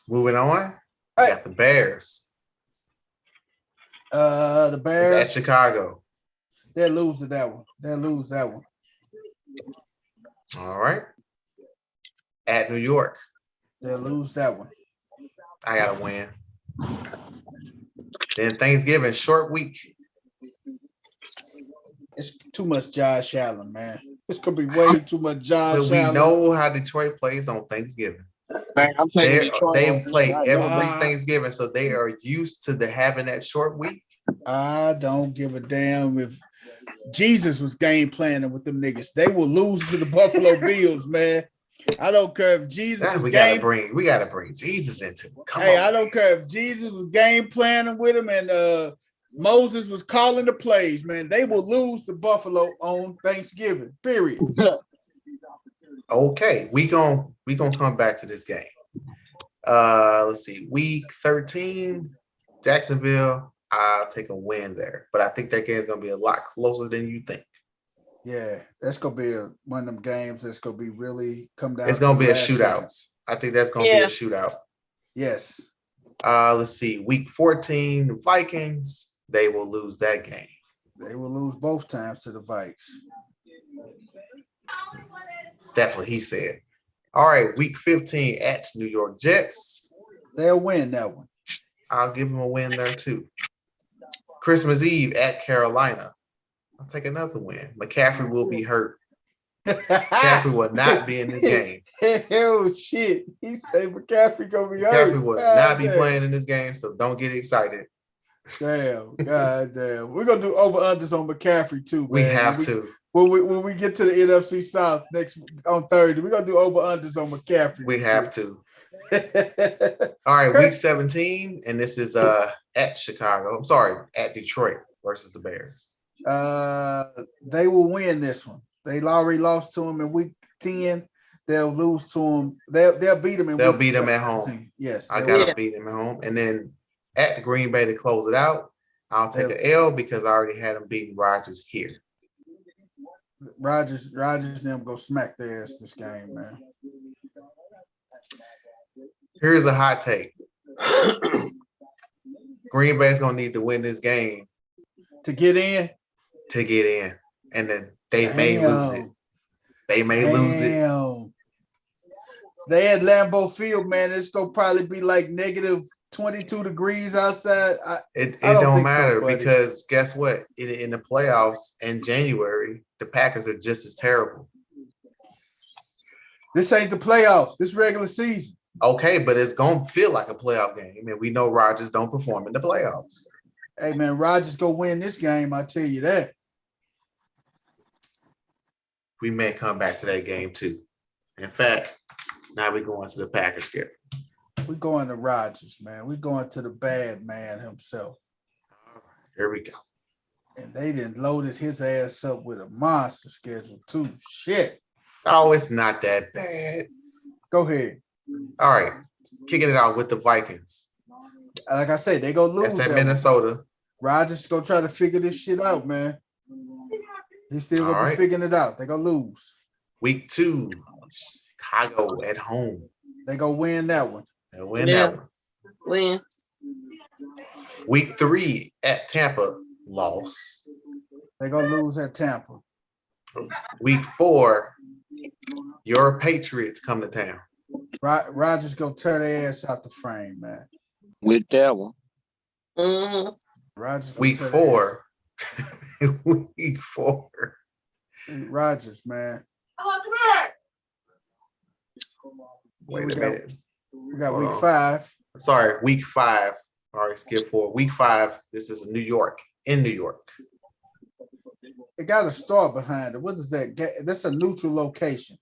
Moving on. We got the Bears. The Bears it's at Chicago. They'll lose to that one. They'll lose that one. All right. At New York. They'll lose that one. I gotta win. Then Thanksgiving, short week. It's too much Josh Allen, man. It's gonna be way too much Josh Allen. We know how Detroit plays on Thanksgiving. Man, I'm taking Detroit. They play every Thanksgiving, so they are used to having that short week. I don't give a damn if Jesus was game planning with them niggas. They will lose to the Buffalo Bills, man. I don't care if Jesus. We gotta bring Jesus into it. Come on. I don't care if Jesus was game planning with him and Moses was calling the plays, man. They will lose to Buffalo on Thanksgiving. Period. Okay, we gonna come back to this game. Let's see, week 13, Jacksonville. I'll take a win there, but I think that game is gonna be a lot closer than you think. Yeah, that's gonna be one of them games that's gonna be really come down. It's gonna be a shootout. Seconds. I think that's gonna be a shootout. Yes. Let's see, week 14, Vikings. They will lose that game. They will lose both times to the Vikes. That's what he said. All right, week 15 at New York Jets. They'll win that one. I'll give them a win there too. Christmas Eve at Carolina. I'll take another win. McCaffrey will be hurt. McCaffrey will not be in this game. Hell shit. He said McCaffrey gonna be hurt. McCaffrey will not be playing in this game, so don't get excited. Damn, god damn. We're gonna do over-unders on McCaffrey too, man. We have to. When we get to the NFC South on Thursday, we're gonna do over-unders on McCaffrey. We have to. All right, week 17, and this is at Chicago. I'm sorry, at Detroit versus the Bears. They will win this one. They already lost to them in week 10. They'll lose to them. They'll beat them They'll beat them at home. Yes, I gotta beat them at home, and then at Green Bay to close it out. I'll take an L because I already had them beating Rodgers here. Rodgers, them go smack their ass this game, man. Here's a hot take. Green Bay's gonna need to win this game to get in. And then they may lose it. They may lose it. They at Lambeau Field, man. It's gonna probably be like negative 22 degrees outside. It don't matter because guess what? In the playoffs in January, the Packers are just as terrible. This ain't the playoffs. This regular season. Okay, but it's gonna feel like a playoff game, and we know Rodgers don't perform in the playoffs. Hey man, Rodgers gonna win this game. I tell you that. We may come back to that game too. In fact, now we're going to the Packers schedule. We're going to Rodgers, man. We're going to the bad man himself. All right, here we go. And they didn't loaded his ass up with a monster schedule too. Shit. Oh, it's not that bad. Go ahead. All right, kicking it out with the Vikings. Like I said, they gonna lose. That's at Minnesota. Rodgers gonna try to figure this shit out, man. He's still gonna be figuring it out. They gonna lose. Week 2, Chicago at home. They gonna win that one. They'll win that one. Win. Week 3 at Tampa, loss. They gonna lose at Tampa. Week 4, your Patriots come to town. Rodgers gonna tear their ass out the frame, man. With that one. Mm-hmm. Rodgers. Week 4. Week 4. Rodgers, man. Wait a minute. We got week 5. Sorry, week 5. All right, skip forward. Week 5. This is in New York. It got a star behind it. What is that? That's a neutral location.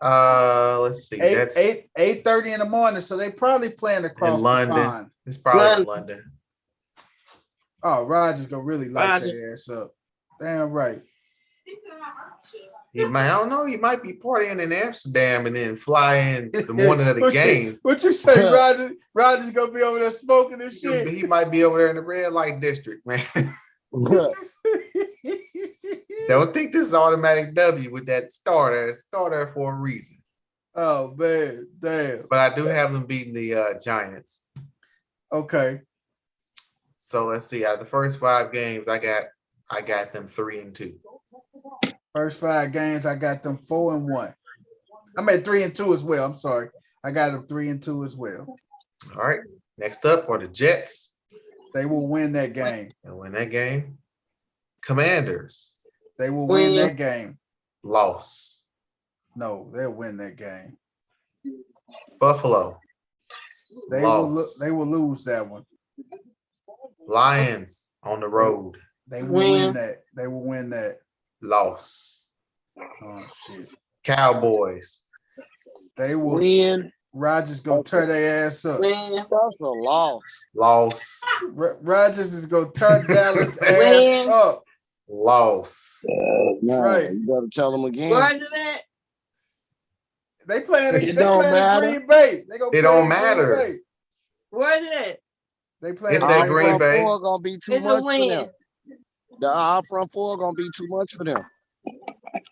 Let's see. That's 8:30 in the morning. So they probably playing across in London. the pond. It's probably in London. Oh, Rodgers gonna really light their ass up. Damn right. I don't know. He might be partying in Amsterdam and then fly in the morning of the game. What you say, Rodgers? Rodgers gonna be over there smoking and shit. He might be over there in the red light district, man. Don't think this is automatic W with that starter. It's starter for a reason. Oh man, damn. But I do have them beating the Giants. Okay. So let's see. Out of the first 5 games, I got them 3-2. First 5 games, I got them 4-1. I'm at 3-2 as well. I'm sorry. I got them 3-2 as well. All right. Next up are the Jets. They will win that game. They'll win that game. Commanders. They will win that game. Loss. No, they'll win that game. Buffalo. They will lose that one. Lions on the road. They will win that. They will win that. Loss. Oh shit. Cowboys. They will win. Rodgers gonna tear their ass up. That's a loss. Loss. Rodgers is gonna turn Dallas ass up. Loss. No, right. You better tell them again. Where is it at? They playing It don't matter. Green Bay. It don't matter. Where is it at? They playing it's at Green Bay. Four gonna be too much for them. The front 4 gonna be too much for them.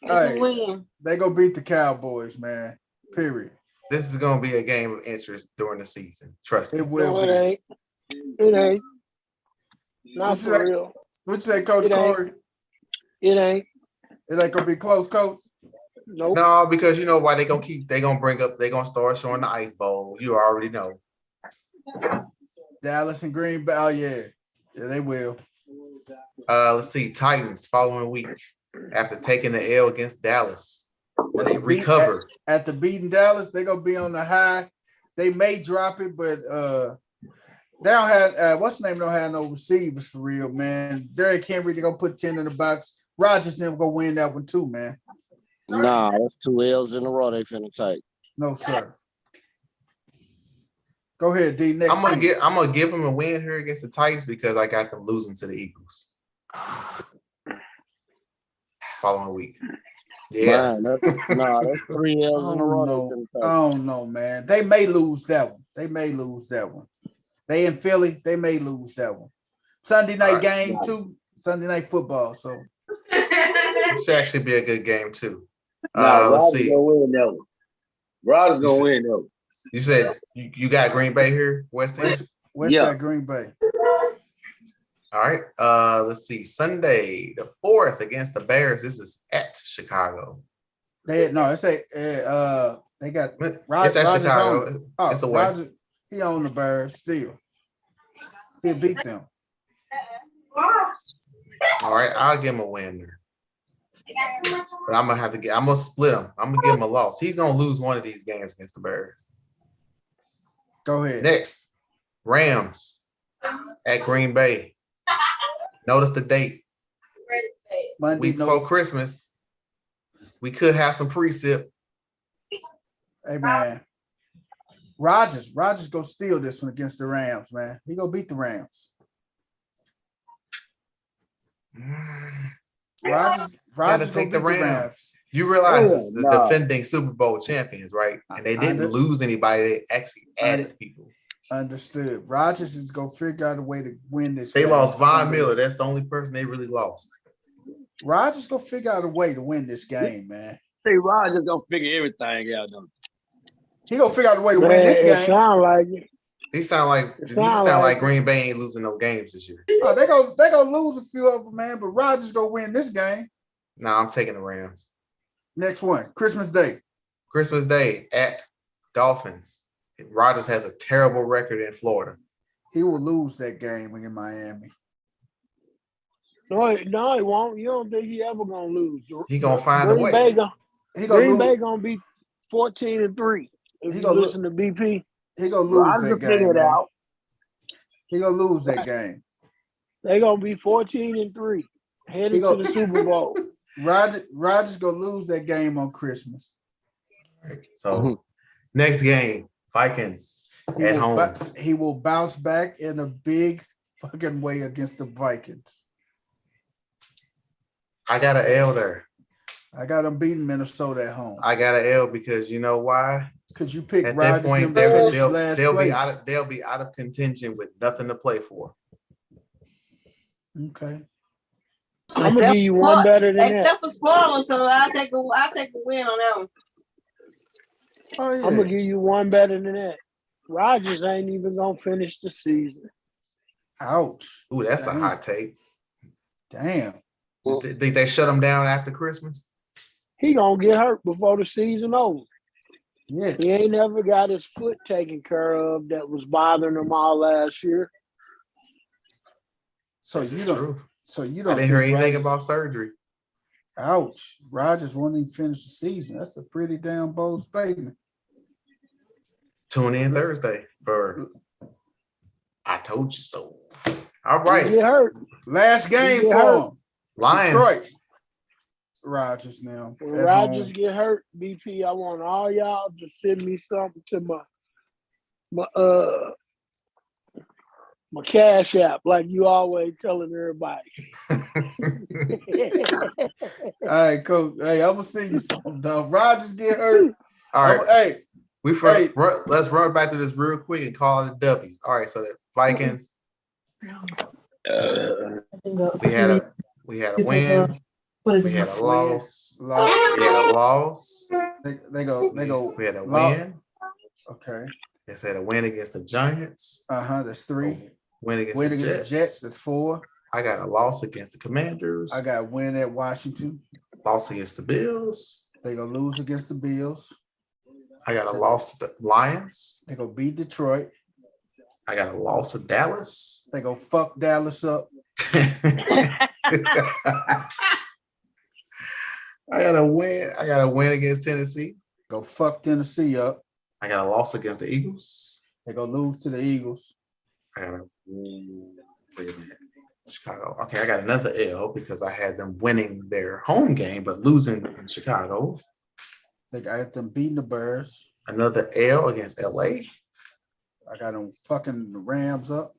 Hey, they gonna beat the Cowboys, man. Period. This is gonna be a game of interest during the season. Trust me. It will. No, it ain't. Not for real. What you say, Coach Corey? It ain't. It ain't gonna be close, Coach. Nope. No, because you know why they gonna start showing the ice bowl. You already know. Dallas and Green Bay. Oh yeah, they will. Let's see, Titans following week after taking the L against Dallas. Will they recover? After beating Dallas, they're gonna be on the high. They may drop it, but they don't have what's the name? Don't have no receivers for real, man. Derrick Henry, they're gonna put 10 in the box. Rodgers never gonna win that one too, man. Nah, that's 2 L's in a row they finna take. No, sir. Go ahead, D. Next. I'm gonna give them a win here against the Titans because I got them losing to the Eagles. Following week. Yeah. Man, that's 3 L's in a row. Oh no, man. They may lose that one. They in Philly, they may lose that one. Sunday night game too. Sunday night football. So it should actually be a good game too. Let's see. Rodgers gonna win though. You said you got Green Bay here, West End? West got Green Bay. All right. Let's see. Sunday, the 4th against the Bears. This is at Chicago. They got It's at Chicago. It's away. Roger, he owned the Bears still. He'll beat them. All right, I'll give him a win there. But I'm gonna split him. I'm gonna give him a loss. He's gonna lose one of these games against the Bears. Go ahead. Next, Rams at Green Bay. Notice the date. Monday, Week before Christmas. We could have some precip. Hey man, Rodgers gonna steal this one against the Rams, man. He gonna beat the Rams. Rodgers Gotta take the Rams. You realize it's the defending Super Bowl champions, right? And they didn't lose anybody. They actually added people. Understood. Rodgers is gonna figure out a way to win this. They lost Von Miller. That's the only person they really lost. Rodgers gonna figure out a way to win this game, man. Hey, Rodgers gonna figure everything out, though. He gonna figure out a way to win this game. Sound like it. He sound like Green Bay ain't losing no games this year. Oh, they gonna lose a few of them, man. But Rodgers gonna win this game. No, I'm taking the Rams. Next one, Christmas Day. Christmas Day at Dolphins. Rodgers has a terrible record in Florida. He will lose that game in Miami. No, he won't. You don't think he ever gonna lose? He gonna find a way. Green Bay gonna be 14-3. If you listen to BP, he gonna lose that game. Figure it out. He gonna lose that game. They gonna be 14-3, headed to the Super Bowl. Rodgers gonna lose that game on Christmas. Right. So next game, Vikings at home. He will bounce back in a big fucking way against the Vikings. I got an L there. I got them beating Minnesota at home. I got an L because you know why? Because you picked at Rodgers that point they'll be out of contention with nothing to play for. Okay. I'm gonna give you one better than that. Except for spoilers, so I'll take a win on that one. Oh, yeah. I'm gonna give you one better than that. Rodgers ain't even gonna finish the season. Ouch. Ooh, that's a hot take. Damn. Think they shut him down after Christmas? He gonna get hurt before the season over. Yeah. He ain't never got his foot taken care of that was bothering him all last year. So you don't. I didn't hear anything about surgery. Ouch. Rodgers won't even finish the season. That's a pretty damn bold statement. Tune in Thursday for I Told You So. All right. He get hurt. Last game for him. Lions. Detroit. Rodgers now. When Rodgers get hurt, BP, I want all y'all to send me something to my Cash App, like you always telling everybody. All right, coach. Hey, I'm gonna send you something, dog. Rodgers get hurt. All right. Hey, let's run back to this real quick and call it W's. All right, so the Vikings. We had a win. We had a loss. We had a loss. They go. We had a win. Okay. They had a win against the Giants. That's 3. Win against the Jets. That's 4. I got a loss against the Commanders. I got a win at Washington. Loss against the Bills. They gonna lose against the Bills. I got a loss to the Lions. They gonna beat Detroit. I got a loss to Dallas. They gonna fuck Dallas up. I got a win against Tennessee. Go fuck Tennessee up. I got a loss against the Eagles. They gonna lose to the Eagles. I got wait a minute. Chicago. Okay, I got another L because I had them winning their home game but losing in Chicago. I got them beating the Bears. Another L against LA. I got them fucking the Rams up.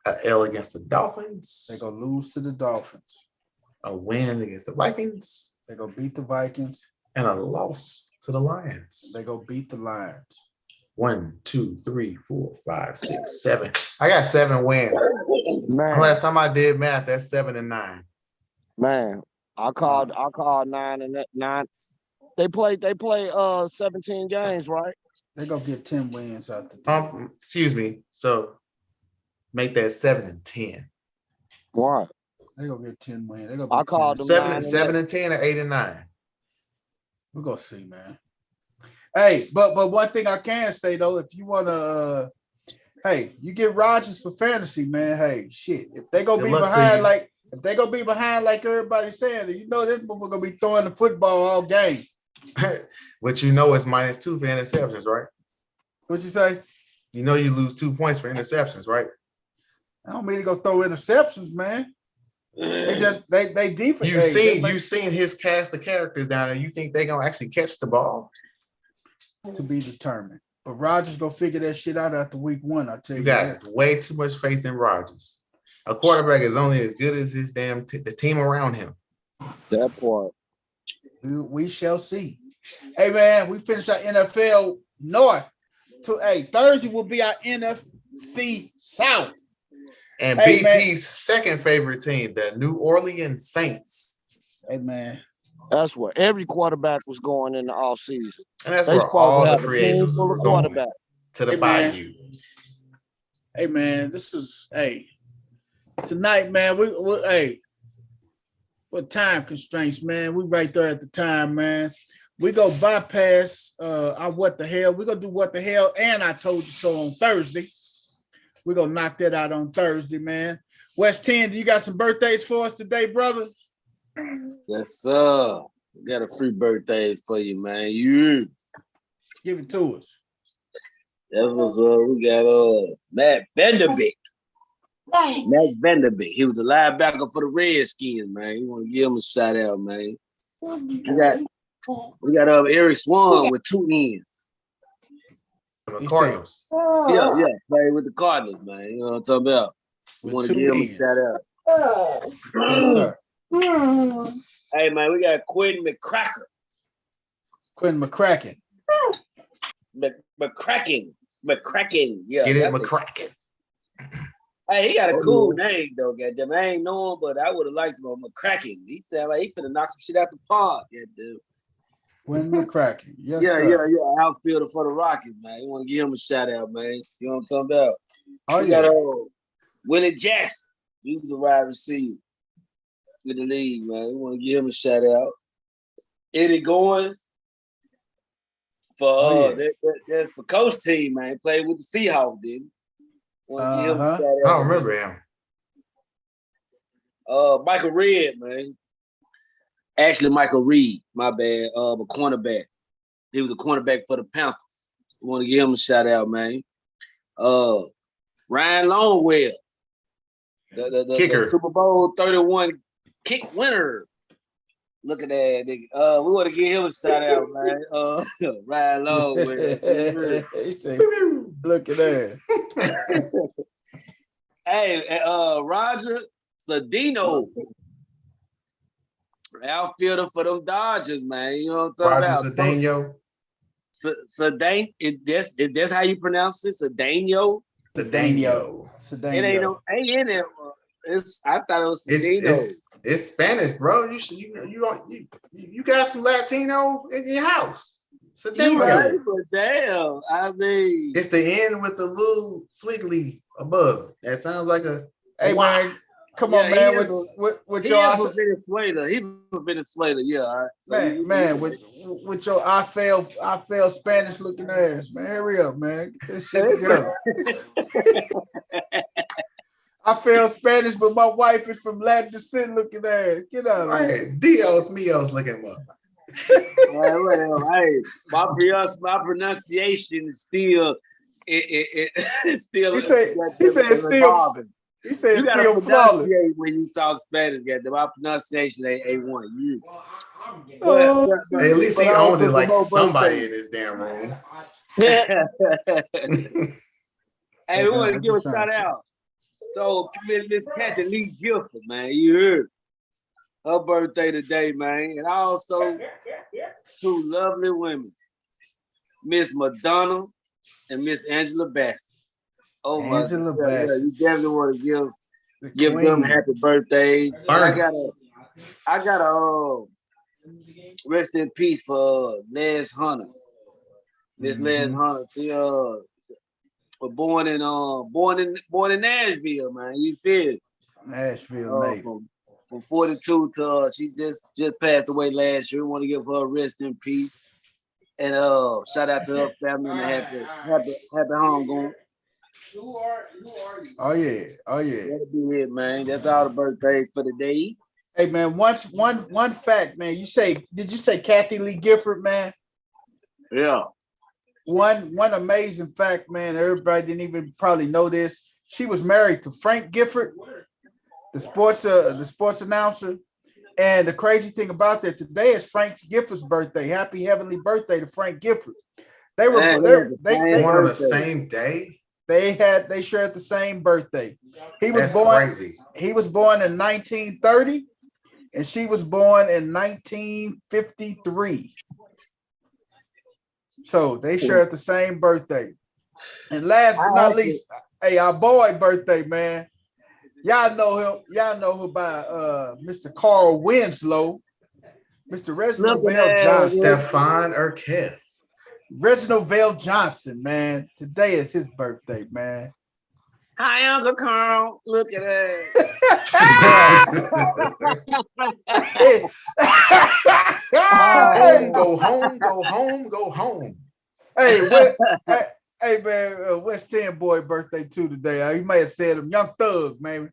A L against the Dolphins. They gonna lose to the Dolphins. A win against the Vikings. They gonna beat the Vikings. And a loss to the Lions. They gonna beat the Lions. 1, 2, 3, 4, 5, 6, 7. I got 7 wins. Man. Last time I did math, that's 7 and 9. Man, I called 9 and 9. They play 17 games, right? They gonna get 10 wins out the Excuse me. So make that 7 and 10. Why? They're gonna get 10 wins. They're gonna be I called them 7 and 10 or 8 and 9. We're gonna see, man. Hey, but one thing I can say though, if you wanna hey, you get Rodgers for fantasy, man. Hey, shit. If they gonna be behind like everybody's saying, you know this motherfucker gonna be throwing the football all game. But you know it's -2 for interceptions, right? What you say? You know you lose 2 points for interceptions, right? I don't mean to go throw interceptions, man. They just they defense. You've seen his cast of characters down there. You think they gonna actually catch the ball? To be determined. But Rodgers gonna figure that shit out after week 1. I tell you. You got way too much faith in Rodgers. A quarterback is only as good as his damn the team around him. That part. We shall see. Hey man, we finished our NFL North. Thursday will be our NFC South. And BP's second favorite team, the New Orleans Saints. Hey man. That's where every quarterback was going in the off season. And that's where all the free agents were going to the Bayou. Hey man, this was tonight, man. We what time constraints, man? We right there at the time, man. We go bypass our what the hell. We're gonna do what the hell, and I told you so on Thursday. We're gonna knock that out on Thursday, man. West 10, do you got some birthdays for us today, brother? Yes, sir. We got a free birthday for you, man. You give it to us. That was we got Matt Vanderbeek. Matt Vanderbeek. He was a linebacker for the Redskins, man. You want to give him a shout out, man. We got Eric Swan with 2 ends. The Cardinals. Yeah, play with the Cardinals, man. You know what I'm talking about. We want to give him a shout out. Yes, sir. Hey, man, we got Quentin McCracken. McCracken, yeah. Get it, McCracken. Hey, he got a cool name, though, goddamn. I ain't know him, but I would have liked him on McCracken. He sound like he finna knock some shit out the park, goddamn. Quentin McCracken. Yes, yeah, sir. Yeah. Outfielder for the Rockets, man. You want to give him a shout out, man. You know what I'm talking about? Oh, we got Willie Jackson. He was a wide receiver with the league, man. You want to give him a shout out. Eddie Goins for that's for coach team, man. He played with the Seahawks, didn't he? Want to give him a shout out. I don't remember him. Michael Redd, man. Actually, Michael Reed, my bad, a cornerback. He was a cornerback for the Panthers. We want to give him a shout out, man. Ryan Longwell, the kicker, the Super Bowl 31 kick winner. Look at that, nigga. We want to give him a shout out, man. Ryan Longwell. He said, look at that. Hey, Roger Sadino. Outfielder for them Dodgers, man. You know what I'm talking about? Sadano. That's how you pronounce it? Sadano? Sadano. It ain't no A in it. I thought it was Sadino. It's Spanish, bro. You got some Latino in your house. Sadano. Right, but damn, I mean, it's the end with the little swiggly above. That sounds like a man. Come on, man. With your from Venezuela. He's from Venezuela, yeah. All right. So man, with your I fail Spanish looking ass, man. Hurry up, man. Get this shit together. I fail Spanish, but my wife is from Latin descent looking ass. Get out of here. Dios míos looking up. Hey, my pronunciation is still it's still. He said still. He said you still flawless when you talk Spanish, guys. My pronunciation ain't A1. At least he owned it like somebody in this damn room. Hey, we want to give a shout out. So, Miss Kathy Lee Gifford, man. You heard her birthday today, man. And also 2 lovely women, Miss Madonna and Miss Angela Bassett. Oh my Angela God. Bassett. Yeah, you definitely want to give them happy birthdays. I got a rest in peace for Les Hunter. Miss Les Hunter. She was born in Nashville, man. You feel it? Nashville native. From 42 to she just passed away last year. We want to give her a rest in peace. And shout out to her family and a happy homegoing. Oh yeah. That'll be it, man. That's all the birthdays for the day. Hey man, one fact, man. Did you say Kathy Lee Gifford, man? Yeah. One amazing fact, man. Everybody didn't even probably know this. She was married to Frank Gifford, the sports announcer. And the crazy thing about that, today is Frank Gifford's birthday. Happy heavenly birthday to Frank Gifford. They were born on the same day. They shared the same birthday. That's crazy. He was born in 1930, and she was born in 1953. So they shared the same birthday. And last but not least, hey, our boy birthday, man. Y'all know him. Y'all know who by Mr. Carl Winslow, Mr. Reginald Vale Johnson. Stefan Urquelle. Reginald Vale Johnson, man. Today is his birthday, man. Hi, Uncle Carl. Look at that. Go home. Hey, hey man, West 10 boy birthday too today. He may have said him, Young Thug, man.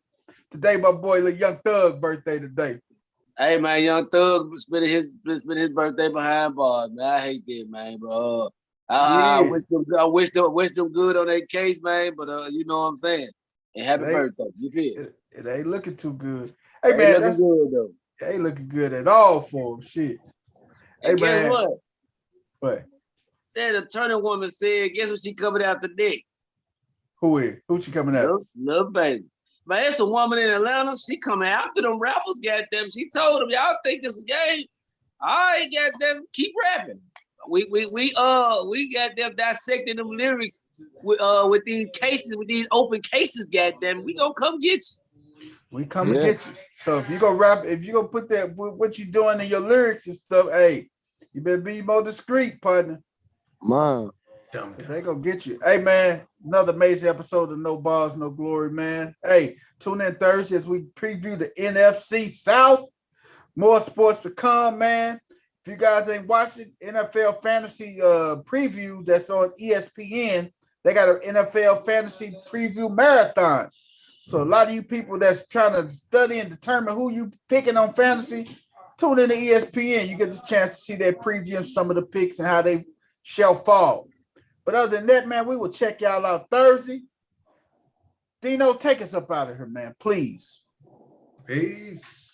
Today, my boy, Young Thug birthday today. Hey man, Young Thug spending his birthday behind bars, man. I hate that, man, bro. I wish them good on their case, man. But you know what I'm saying. And happy birthday, you feel? It ain't looking too good. Hey man, that's good though. It ain't looking good at all for him. Shit. And hey guess man, what? That attorney woman said, guess what she coming after Nick? Who she coming after? Lil Baby. Man, it's a woman in Atlanta. She coming after them rappers, goddamn. She told them, y'all think this is a game? All right, goddamn, keep rapping. We got them dissecting them lyrics with these cases, with these open cases, goddamn. We gonna come get you. We come and get you. So if you go rap, if you gonna put that what you doing in your lyrics and stuff, hey, you better be more discreet, partner. Man. They gonna get you. Hey man, another major episode of No Balls, No Glory, man. Hey, tune in Thursday as we preview the NFC South. More sports to come, man. If you guys ain't watching NFL fantasy preview that's on ESPN, they got an NFL fantasy preview marathon. So a lot of you people that's trying to study and determine who you picking on fantasy, tune in to ESPN. You get the chance to see that preview and some of the picks and how they shall fall. But other than that, man, we will check y'all out Thursday. Dino, take us up out of here, man, please. Peace.